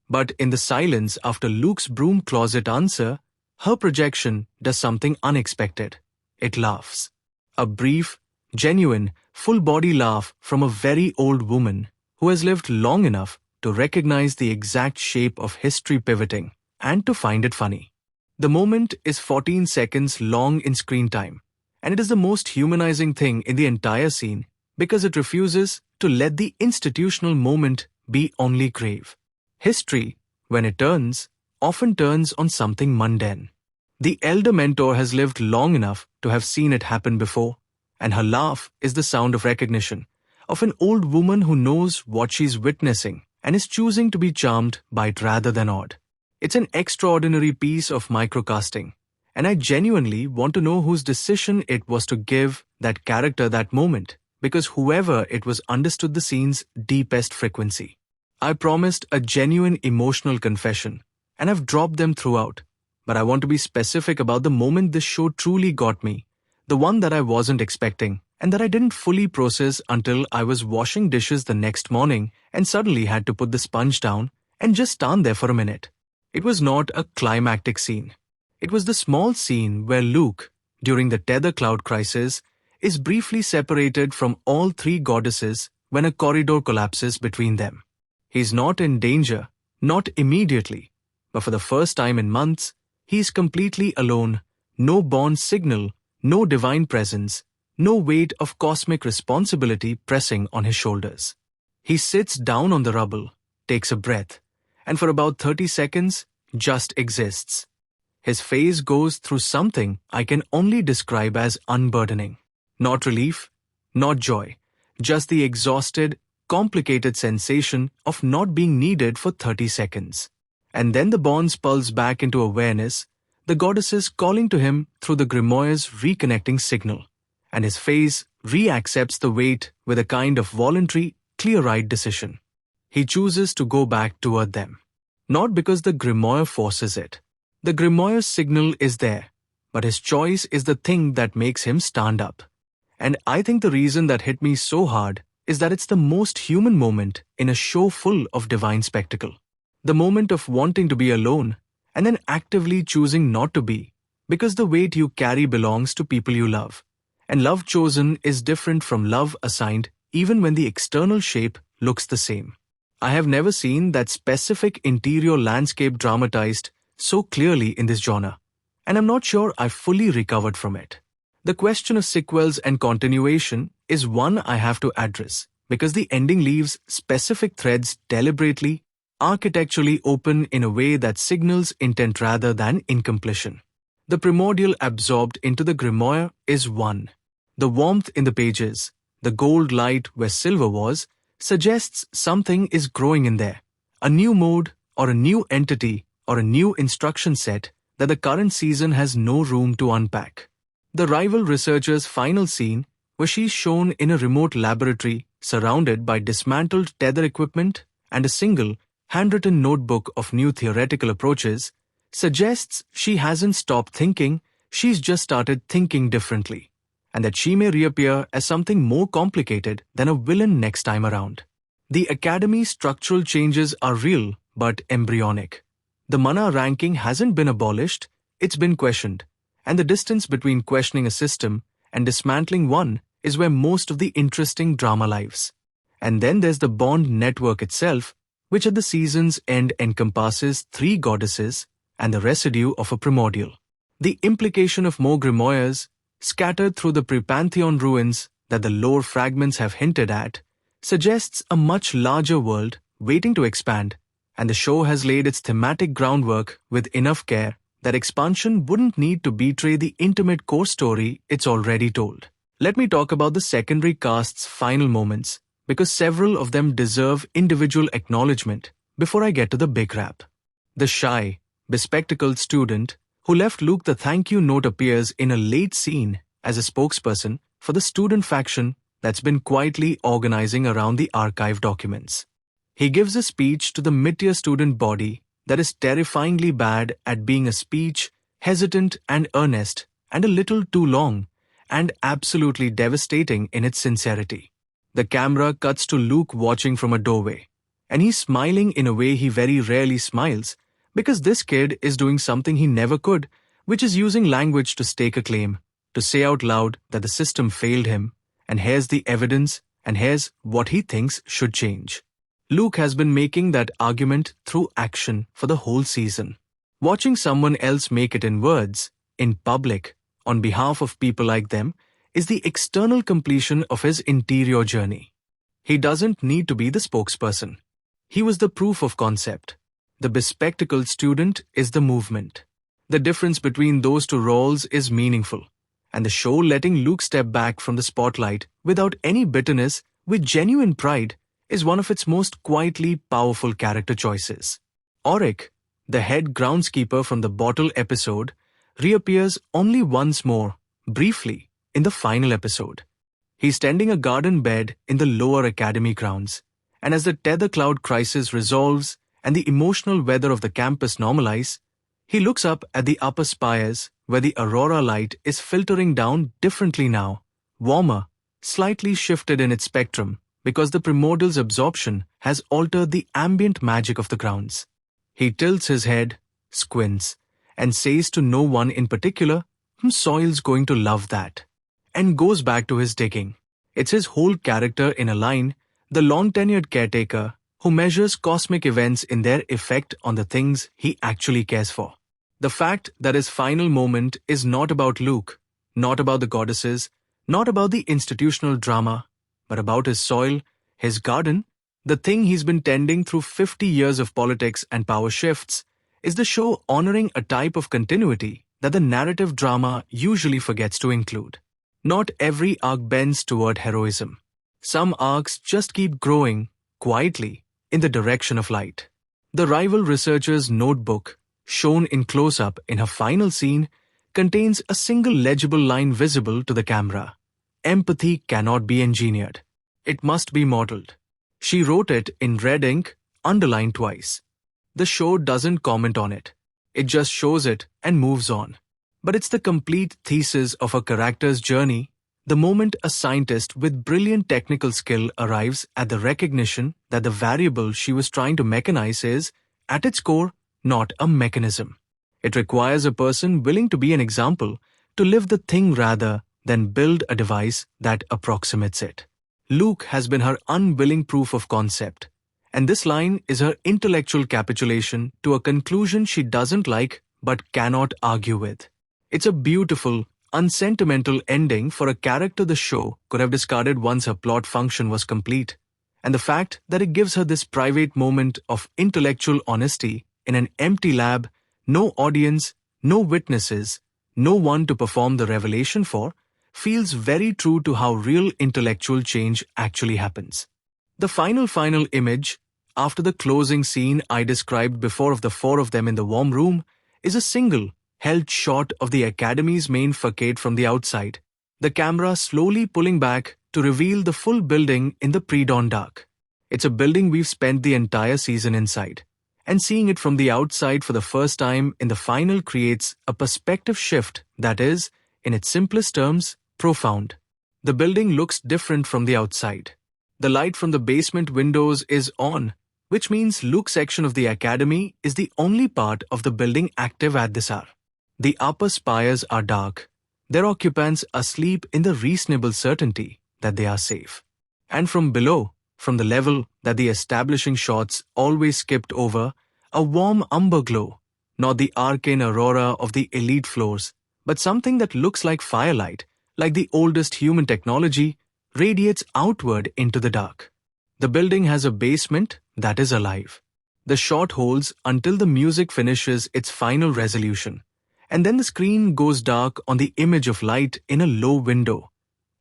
[SPEAKER 1] But in the silence after Luke's broom closet answer, her projection does something unexpected. It laughs. A brief, genuine, full-body laugh from a very old woman who has lived long enough to recognize the exact shape of history pivoting and to find it funny. The moment is 14 seconds long in screen time, and it is the most humanizing thing in the entire scene because it refuses to let the institutional moment be only grave. History, when it turns, often turns on something mundane. The elder mentor has lived long enough to have seen it happen before, and her laugh is the sound of recognition, of an old woman who knows what she's witnessing and is choosing to be charmed by it rather than awed. It's an extraordinary piece of microcasting, and I genuinely want to know whose decision it was to give that character that moment, because whoever it was understood the scene's deepest frequency. I promised a genuine emotional confession, and I've dropped them throughout, but I want to be specific about the moment this show truly got me, the one that I wasn't expecting, and that I didn't fully process until I was washing dishes the next morning and suddenly had to put the sponge down and just stand there for a minute. It was not a climactic scene. It was the small scene where Luke, during the Tether Cloud crisis, is briefly separated from all 3 goddesses when a corridor collapses between them. He's not in danger, not immediately, but for the first time in months, he is completely alone, no bond signal, No divine presence, no weight of cosmic responsibility pressing on his shoulders. He sits down on the rubble, takes a breath, and for about 30 seconds, just exists. His face goes through something I can only describe as unburdening. Not relief, not joy, just the exhausted, complicated sensation of not being needed for 30 seconds. And then the bonds pulse back into awareness, the goddesses calling to him through the grimoire's reconnecting signal, and his face reaccepts the weight with a kind of voluntary, clear-eyed decision. He chooses to go back toward them. Not because the grimoire forces it. The grimoire's signal is there, but his choice is the thing that makes him stand up. And I think the reason that hit me so hard is that it's the most human moment in a show full of divine spectacle. The moment of wanting to be alone and then actively choosing not to be, because the weight you carry belongs to people you love. And love chosen is different from love assigned even when the external shape looks the same. I have never seen that specific interior landscape dramatized so clearly in this genre, and I'm not sure I've fully recovered from it. The question of sequels and continuation is one I have to address, because the ending leaves specific threads deliberately, architecturally open in a way that signals intent rather than incompletion. The primordial absorbed into the grimoire is one. The warmth in the pages, the gold light where silver was, suggests something is growing in there. A new mode, or a new entity, or a new instruction set that the current season has no room to unpack. The rival researcher's final scene, where she's shown in a remote laboratory surrounded by dismantled tether equipment and a single, handwritten notebook of new theoretical approaches, suggests she hasn't stopped thinking, she's just started thinking differently, and that she may reappear as something more complicated than a villain next time around. The Academy's structural changes are real but embryonic. The mana ranking hasn't been abolished, it's been questioned, and the distance between questioning a system and dismantling one is where most of the interesting drama lives. And then there's the bond network itself, which at the season's end encompasses 3 goddesses and the residue of a primordial. The implication of more grimoires, scattered through the pre-Pantheon ruins that the lore fragments have hinted at, suggests a much larger world waiting to expand, and the show has laid its thematic groundwork with enough care that expansion wouldn't need to betray the intimate core story it's already told. Let me talk about the secondary cast's final moments, because several of them deserve individual acknowledgement before I get to the big rap. The shy, bespectacled student who left Luke the thank you note appears in a late scene as a spokesperson for the student faction that's been quietly organizing around the archive documents. He gives a speech to the mid-tier student body that is terrifyingly bad at being a speech, hesitant and earnest, and a little too long, and absolutely devastating in its sincerity. The camera cuts to Luke watching from a doorway, and he's smiling in a way he very rarely smiles, because this kid is doing something he never could, which is using language to stake a claim, to say out loud that the system failed him, and here's the evidence, and here's what he thinks should change. Luke has been making that argument through action for the whole season. Watching someone else make it in words, in public, on behalf of people like them, is the external completion of his interior journey. He doesn't need to be the spokesperson. He was the proof of concept. The bespectacled student is the movement. The difference between those 2 roles is meaningful, and the show letting Luke step back from the spotlight without any bitterness, with genuine pride, is one of its most quietly powerful character choices. Auric, the head groundskeeper from the bottle episode, reappears only once more, briefly, in the final episode. He's tending a garden bed in the lower academy grounds, and as the Tether Cloud crisis resolves and the emotional weather of the campus normalize, he looks up at the upper spires where the aurora light is filtering down differently now, warmer, slightly shifted in its spectrum, because the primordial's absorption has altered the ambient magic of the grounds. He tilts his head, squints, and says to no one in particular, "Soil's going to love that," and goes back to his digging. It's his whole character in a line, the long-tenured caretaker who measures cosmic events in their effect on the things he actually cares for. The fact that his final moment is not about Luke, Not about the goddesses, not about the institutional drama, but about his soil, his garden, the thing he's been tending through 50 years of politics and power shifts. Is the show honoring a type of continuity that the narrative drama usually forgets to include? Not every arc bends toward heroism. Some arcs just keep growing, quietly, in the direction of light. The rival researcher's notebook, shown in close-up in her final scene, contains a single legible line visible to the camera. Empathy cannot be engineered. It must be modeled. She wrote it in red ink, underlined twice. The show doesn't comment on it. It just shows it and moves on. But it's the complete thesis of a character's journey, the moment a scientist with brilliant technical skill arrives at the recognition that the variable she was trying to mechanize is, at its core, not a mechanism. It requires a person willing to be an example, to live the thing rather than build a device that approximates it. Luke has been her unwilling proof of concept, and this line is her intellectual capitulation to a conclusion she doesn't like but cannot argue with. It's a beautiful, unsentimental ending for a character the show could have discarded once her plot function was complete, and the fact that it gives her this private moment of intellectual honesty in an empty lab, no audience, no witnesses, no one to perform the revelation for, feels very true to how real intellectual change actually happens. The final image, after the closing scene I described before of the four of them in the warm room, is a single, held shot of the Academy's main facade from the outside, the camera slowly pulling back to reveal the full building in the pre-dawn dark. It's a building we've spent the entire season inside, and seeing it from the outside for the first time in the final creates a perspective shift that is, in its simplest terms, profound. The building looks different from the outside. The light from the basement windows is on, which means Luke's section of the Academy is the only part of the building active at this hour. The upper spires are dark, their occupants asleep in the reasonable certainty that they are safe. And from below, from the level that the establishing shots always skipped over, a warm umber glow, not the arcane aurora of the elite floors, but something that looks like firelight, like the oldest human technology, radiates outward into the dark. The building has a basement that is alive. The shot holds until the music finishes its final resolution, and then the screen goes dark on the image of light in a low window.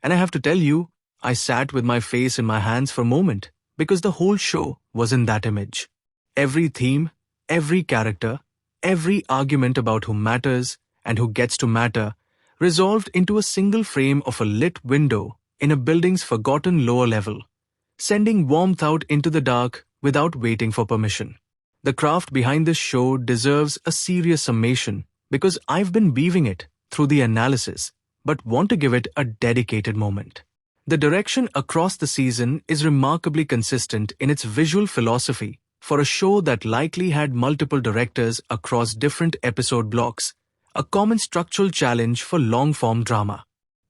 [SPEAKER 1] And I have to tell you, I sat with my face in my hands for a moment, because the whole show was in that image. Every theme, every character, every argument about who matters and who gets to matter, resolved into a single frame of a lit window in a building's forgotten lower level, sending warmth out into the dark without waiting for permission. The craft behind this show deserves a serious summation because I've been weaving it through the analysis, but want to give it a dedicated moment. The direction across the season is remarkably consistent in its visual philosophy for a show that likely had multiple directors across different episode blocks, a common structural challenge for long-form drama.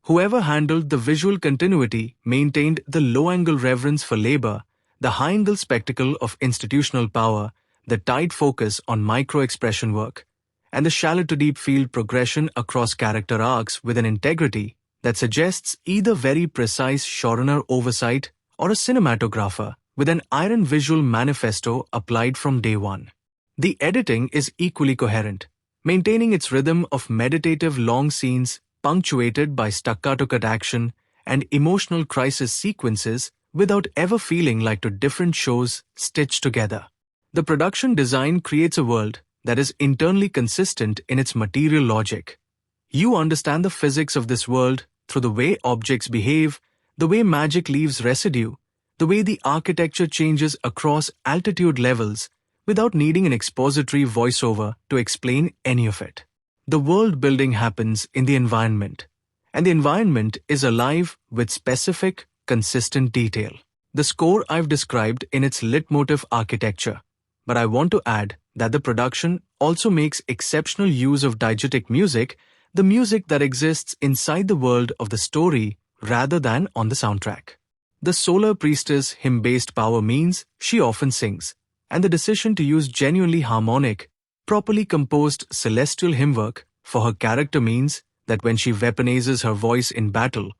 [SPEAKER 1] Whoever handled the visual continuity maintained the low-angle reverence for labor, the high-angle spectacle of institutional power, the tight focus on micro-expression work, and the shallow-to-deep field progression across character arcs with an integrity that suggests either very precise showrunner oversight or a cinematographer with an iron visual manifesto applied from day one. The editing is equally coherent, maintaining its rhythm of meditative long scenes punctuated by staccato-cut action and emotional crisis sequences without ever feeling like two different shows stitched together. The production design creates a world that is internally consistent in its material logic. You understand the physics of this world through the way objects behave, the way magic leaves residue, the way the architecture changes across altitude levels without needing an expository voiceover to explain any of it. The world building happens in the environment, and the environment is alive with specific, consistent detail. The score I've described in its leitmotif architecture, but I want to add that the production also makes exceptional use of diegetic music, the music that exists inside the world of the story rather than on the soundtrack. The Solar Priestess hymn-based power means she often sings, and the decision to use genuinely harmonic, properly composed celestial hymn work for her character means that when she weaponizes her voice in battle,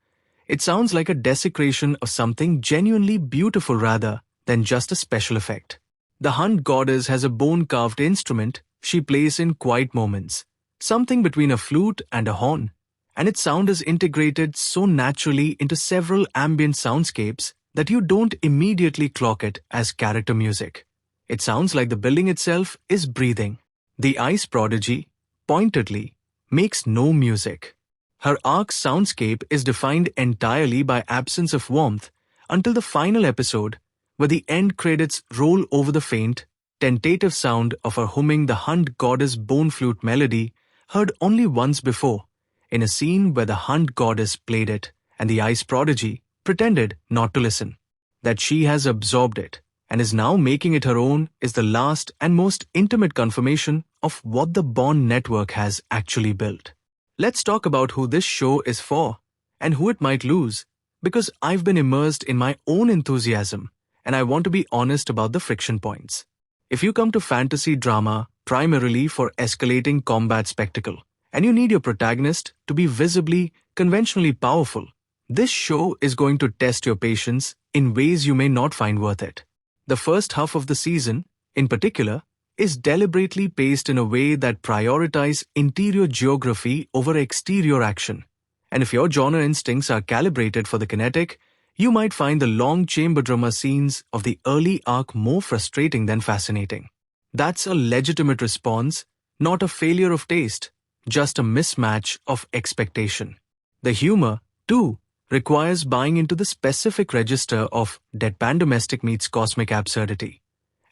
[SPEAKER 1] it sounds like a desecration of something genuinely beautiful rather than just a special effect. The Hunt Goddess has a bone-carved instrument she plays in quiet moments, something between a flute and a horn, and its sound is integrated so naturally into several ambient soundscapes that you don't immediately clock it as character music. It sounds like the building itself is breathing. The Ice Prodigy, pointedly, makes no music. Her ark's soundscape is defined entirely by absence of warmth until the final episode, where the end credits roll over the faint, tentative sound of her humming the Hunt Goddess bone flute melody heard only once before, in a scene where the Hunt Goddess played it and the Ice Prodigy pretended not to listen. That she has absorbed it and is now making it her own is the last and most intimate confirmation of what the Bond network has actually built. Let's talk about who this show is for and who it might lose, because I've been immersed in my own enthusiasm and I want to be honest about the friction points. If you come to fantasy drama primarily for escalating combat spectacle and you need your protagonist to be visibly, conventionally powerful, this show is going to test your patience in ways you may not find worth it. The first half of the season, in particular, is deliberately paced in a way that prioritizes interior geography over exterior action. And if your genre instincts are calibrated for the kinetic, you might find the long chamber drama scenes of the early arc more frustrating than fascinating. That's a legitimate response, not a failure of taste, just a mismatch of expectation. The humor, too, requires buying into the specific register of deadpan domestic meets cosmic absurdity.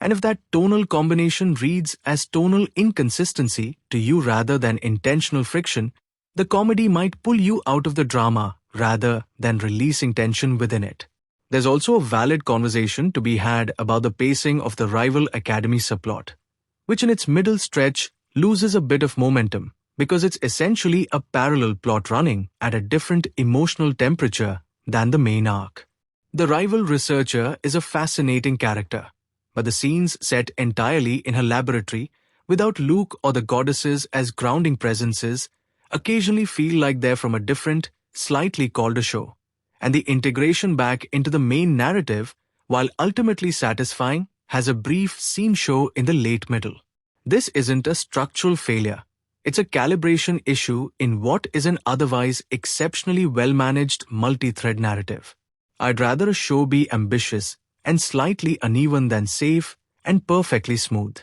[SPEAKER 1] And if that tonal combination reads as tonal inconsistency to you rather than intentional friction, the comedy might pull you out of the drama rather than releasing tension within it. There's also a valid conversation to be had about the pacing of the rival academy subplot, which in its middle stretch loses a bit of momentum because it's essentially a parallel plot running at a different emotional temperature than the main arc. The rival researcher is a fascinating character, but the scenes set entirely in her laboratory, without Luke or the goddesses as grounding presences, occasionally feel like they're from a different, slightly colder show. And the integration back into the main narrative, while ultimately satisfying, has a brief scene show in the late middle. This isn't a structural failure. It's a calibration issue in what is an otherwise exceptionally well-managed multi-thread narrative. I'd rather a show be ambitious and slightly uneven than safe and perfectly smooth.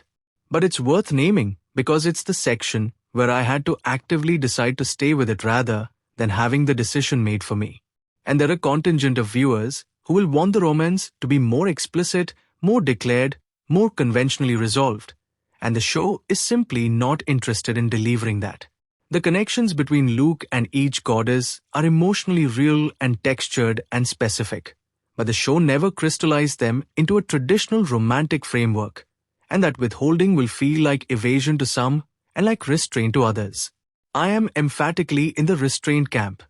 [SPEAKER 1] But it's worth naming because it's the section where I had to actively decide to stay with it rather than having the decision made for me. And there are a contingent of viewers who will want the romance to be more explicit, more declared, more conventionally resolved. And the show is simply not interested in delivering that. The connections between Luke and each goddess are emotionally real and textured and specific, but the show never crystallized them into a traditional romantic framework, and that withholding will feel like evasion to some and like restraint to others. I am emphatically in the restraint camp.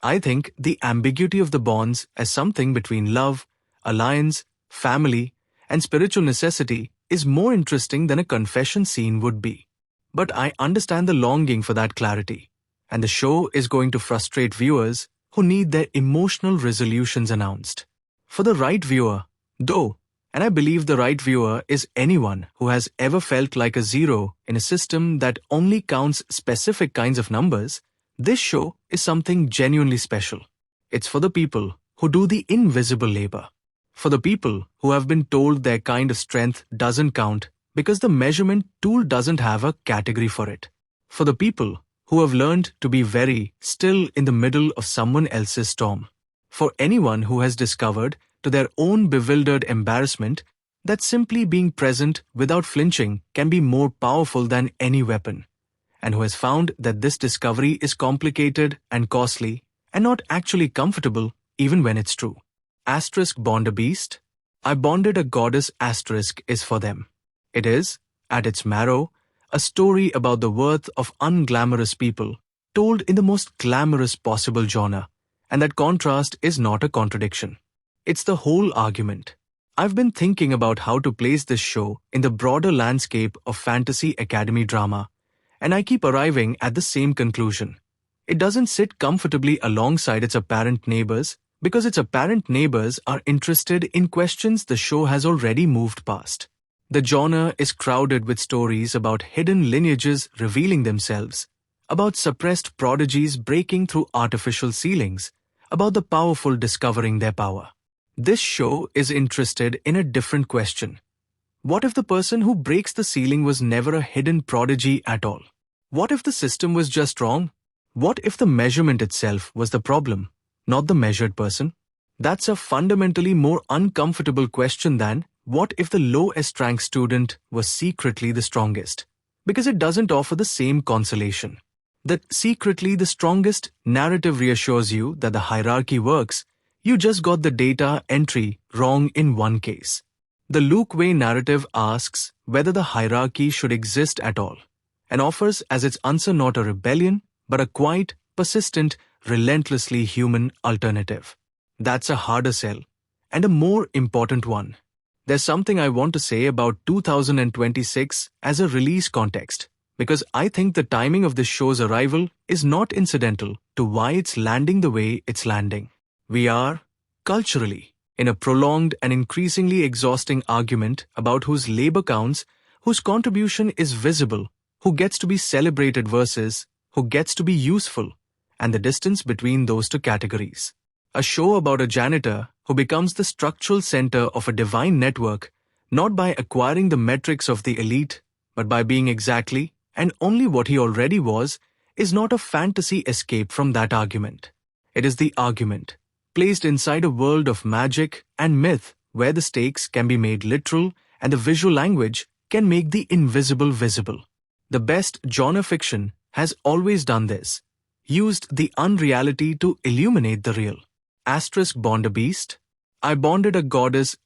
[SPEAKER 1] I think the ambiguity of the bonds as something between love, alliance, family, and spiritual necessity is more interesting than a confession scene would be. But I understand the longing for that clarity, and the show is going to frustrate viewers who need their emotional resolutions announced. For the right viewer, though, and I believe the right viewer is anyone who has ever felt like a zero in a system that only counts specific kinds of numbers, this show is something genuinely special. It's for the people who do the invisible labor. For the people who have been told their kind of strength doesn't count because the measurement tool doesn't have a category for it. For the people who have learned to be very still in the middle of someone else's storm. For anyone who has discovered, to their own bewildered embarrassment, that simply being present without flinching can be more powerful than any weapon, and who has found that this discovery is complicated and costly and not actually comfortable even when it's true. Asterisk Bond a Beast? I Bonded a Goddess asterisk is for them. It is, at its marrow, a story about the worth of unglamorous people told in the most glamorous possible genre, and that contrast is not a contradiction. It's the whole argument. I've been thinking about how to place this show in the broader landscape of fantasy academy drama, and I keep arriving at the same conclusion. It doesn't sit comfortably alongside its apparent neighbors because its apparent neighbors are interested in questions the show has already moved past. The genre is crowded with stories about hidden lineages revealing themselves, about suppressed prodigies breaking through artificial ceilings, about the powerful discovering their power. This show is interested in a different question. What if the person who breaks the ceiling was never a hidden prodigy at all? What if the system was just wrong? What if the measurement itself was the problem, not the measured person? That's a fundamentally more uncomfortable question than what if the lowest ranked student was secretly the strongest? Because it doesn't offer the same consolation. That secretly the strongest narrative reassures you that the hierarchy works. You just got the data entry wrong in one case. The Luke Wayne narrative asks whether the hierarchy should exist at all, and offers as its answer not a rebellion, but a quiet, persistent, relentlessly human alternative. That's a harder sell, and a more important one. There's something I want to say about 2026 as a release context, because I think the timing of this show's arrival is not incidental to why it's landing the way it's landing. We are, culturally, in a prolonged and increasingly exhausting argument about whose labor counts, whose contribution is visible, who gets to be celebrated versus who gets to be useful, and the distance between those two categories. A show about a janitor who becomes the structural center of a divine network, not by acquiring the metrics of the elite, but by being exactly and only what he already was, is not a fantasy escape from that argument. It is the argument, placed inside a world of magic and myth where the stakes can be made literal and the visual language can make the invisible visible. The best genre fiction has always done this, used the unreality to illuminate the real. Bond a beast? I bonded a goddess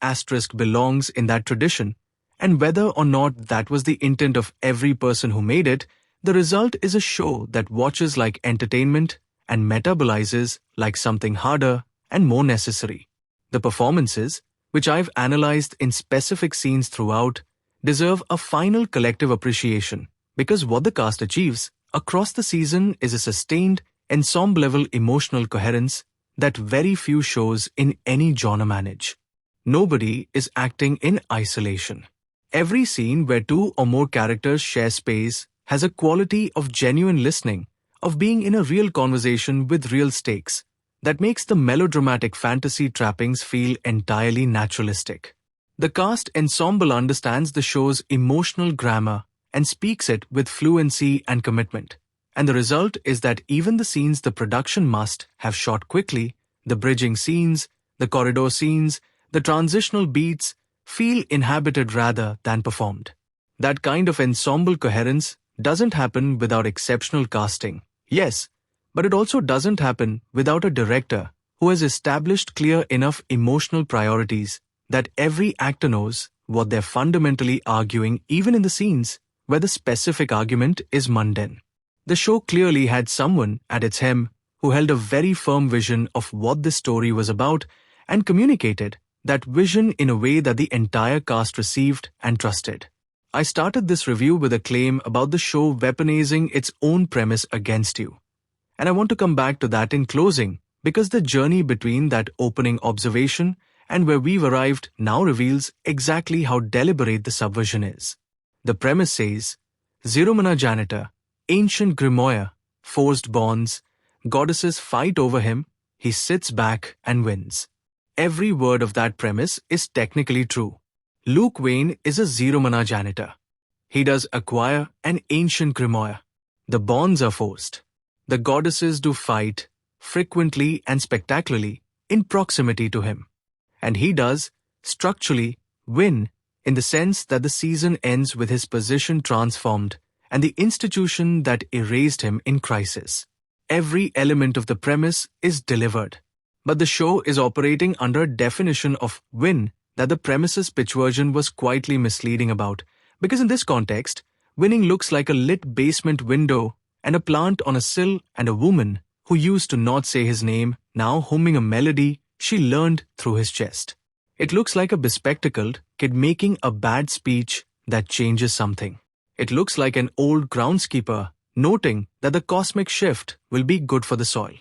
[SPEAKER 1] belongs in that tradition, and whether or not that was the intent of every person who made it, the result is a show that watches like entertainment and metabolizes like something harder and more necessary. The performances, which I've analyzed in specific scenes throughout, deserve a final collective appreciation because what the cast achieves across the season is a sustained, ensemble-level emotional coherence that very few shows in any genre manage. Nobody is acting in isolation. Every scene where two or more characters share space has a quality of genuine listening, of being in a real conversation with real stakes, that makes the melodramatic fantasy trappings feel entirely naturalistic. The cast ensemble understands the show's emotional grammar and speaks it with fluency and commitment. And the result is that even the scenes the production must have shot quickly, the bridging scenes, the corridor scenes, the transitional beats, feel inhabited rather than performed. That kind of ensemble coherence doesn't happen without exceptional casting, yes, but it also doesn't happen without a director who has established clear enough emotional priorities that every actor knows what they're fundamentally arguing even in the scenes where the specific argument is mundane. The show clearly had someone at its helm who held a very firm vision of what this story was about and communicated that vision in a way that the entire cast received and trusted. I started this review with a claim about the show weaponizing its own premise against you. And I want to come back to that in closing because the journey between that opening observation and where we've arrived now reveals exactly how deliberate the subversion is. The premise says, Zirumana janitor, ancient grimoire, forced bonds, goddesses fight over him, he sits back and wins. Every word of that premise is technically true. Luke Wayne is a Zirumana janitor. He does acquire an ancient grimoire. The bonds are forced. The goddesses do fight, frequently and spectacularly, in proximity to him. And he does, structurally, win, in the sense that the season ends with his position transformed and the institution that erased him in crisis. Every element of the premise is delivered. But the show is operating under a definition of win that the premise's pitch version was quietly misleading about, because in this context, winning looks like a lit basement window and a plant on a sill and a woman who used to not say his name now humming a melody she learned through his chest. It looks like a bespectacled kid making a bad speech that changes something. It looks like an old groundskeeper noting that the cosmic shift will be good for the soil.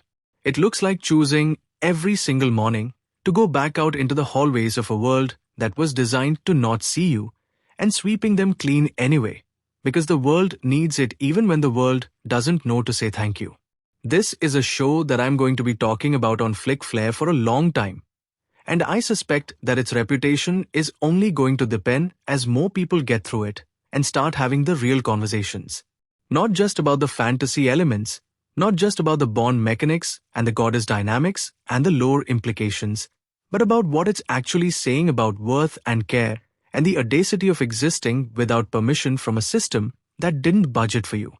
[SPEAKER 1] It looks like choosing every single morning to go back out into the hallways of a world that was designed to not see you and sweeping them clean anyway, because the world needs it even when the world doesn't know to say thank you. This is a show that I'm going to be talking about on Flick Flair for a long time, and I suspect that its reputation is only going to depend as more people get through it and start having the real conversations. Not just about the fantasy elements, not just about the bond mechanics and the goddess dynamics and the lore implications, but about what it's actually saying about worth and care and the audacity of existing without permission from a system that didn't budget for you.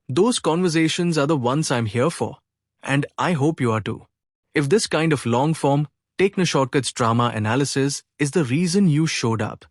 [SPEAKER 1] Those conversations are the ones I'm here for, and I hope you are too. If this kind of long-form, take-no-shortcuts drama analysis is the reason you showed up,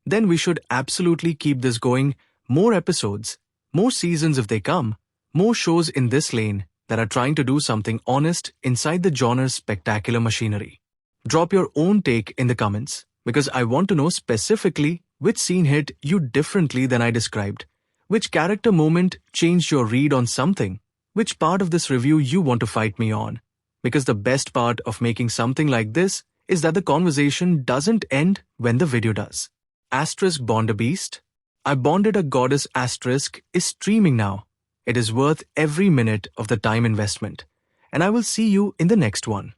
[SPEAKER 1] then we should absolutely keep this going. More episodes, more seasons if they come, more shows in this lane that are trying to do something honest inside the genre's spectacular machinery. Drop your own take in the comments, because I want to know specifically which scene hit you differently than I described, which character moment changed your read on something, which part of this review you want to fight me on. Because the best part of making something like this is that the conversation doesn't end when the video does. Asterisk Bond a Beast? I Bonded a Goddess Asterisk is streaming now. It is worth every minute of the time investment. And I will see you in the next one.